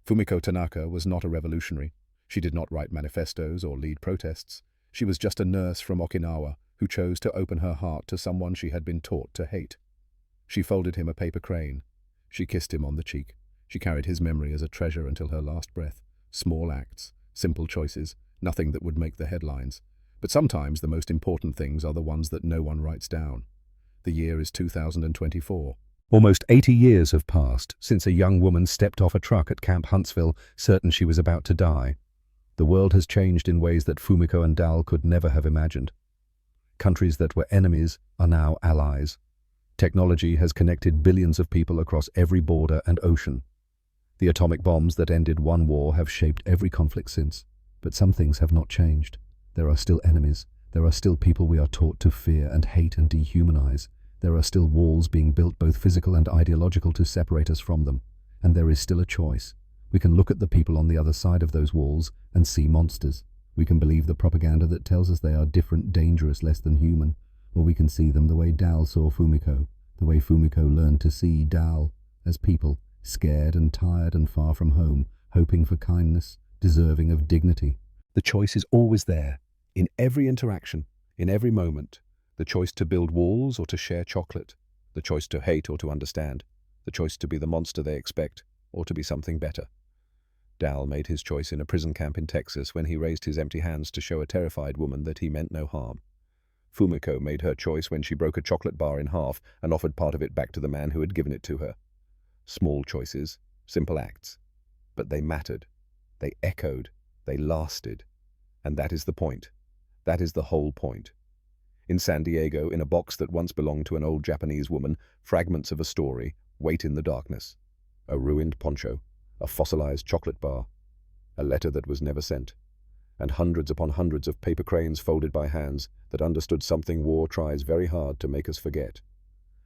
Speaker 1: Fumiko Tanaka was not a revolutionary. She did not write manifestos or lead protests. She was just a nurse from Okinawa who chose to open her heart to someone she had been taught to hate. She folded him a paper crane. She kissed him on the cheek. She carried his memory as a treasure until her last breath. Small acts, simple choices, nothing that would make the headlines. But sometimes the most important things are the ones that no one writes down. The year is 2024.
Speaker 2: Almost 80 years have passed since a young woman stepped off a truck at Camp Huntsville, certain she was about to die. The world has changed in ways that Fumiko and Dal could never have imagined. Countries that were enemies are now allies. Technology has connected billions of people across every border and ocean. The atomic bombs that ended one war have shaped every conflict since. But some things have not changed. There are still enemies. There are still people we are taught to fear and hate and dehumanize. There are still walls being built, both physical and ideological, to separate us from them. And there is still a choice. We can look at the people on the other side of those walls and see monsters. We can believe the propaganda that tells us they are different, dangerous, less than human. Or we can see them the way Dal saw Fumiko, the way Fumiko learned to see Dal as people, scared and tired and far from home, hoping for kindness, deserving of dignity.
Speaker 1: The choice is always there, in every interaction, in every moment. The choice to build walls or to share chocolate. The choice to hate or to understand. The choice to be the monster they expect or to be something better. Dal made his choice in a prison camp in Texas when he raised his empty hands to show a terrified woman that he meant no harm. Fumiko made her choice when she broke a chocolate bar in half and offered part of it back to the man who had given it to her. Small choices, simple acts. But they mattered. They echoed. They lasted. And that is the point. That is the whole point. In San Diego, in a box that once belonged to an old Japanese woman, fragments of a story wait in the darkness. A ruined poncho, a fossilized chocolate bar, a letter that was never sent, and hundreds upon hundreds of paper cranes folded by hands that understood something war tries very hard to make us forget.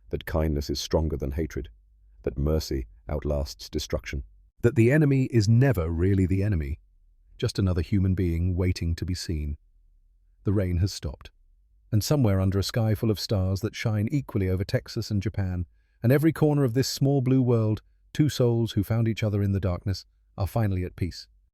Speaker 1: That kindness is stronger than hatred. That mercy outlasts destruction.
Speaker 2: That the enemy is never really the enemy, just another human being waiting to be seen. The rain has stopped, and somewhere under a sky full of stars that shine equally over Texas and Japan, and every corner of this small blue world, two souls who found each other in the darkness are finally at peace.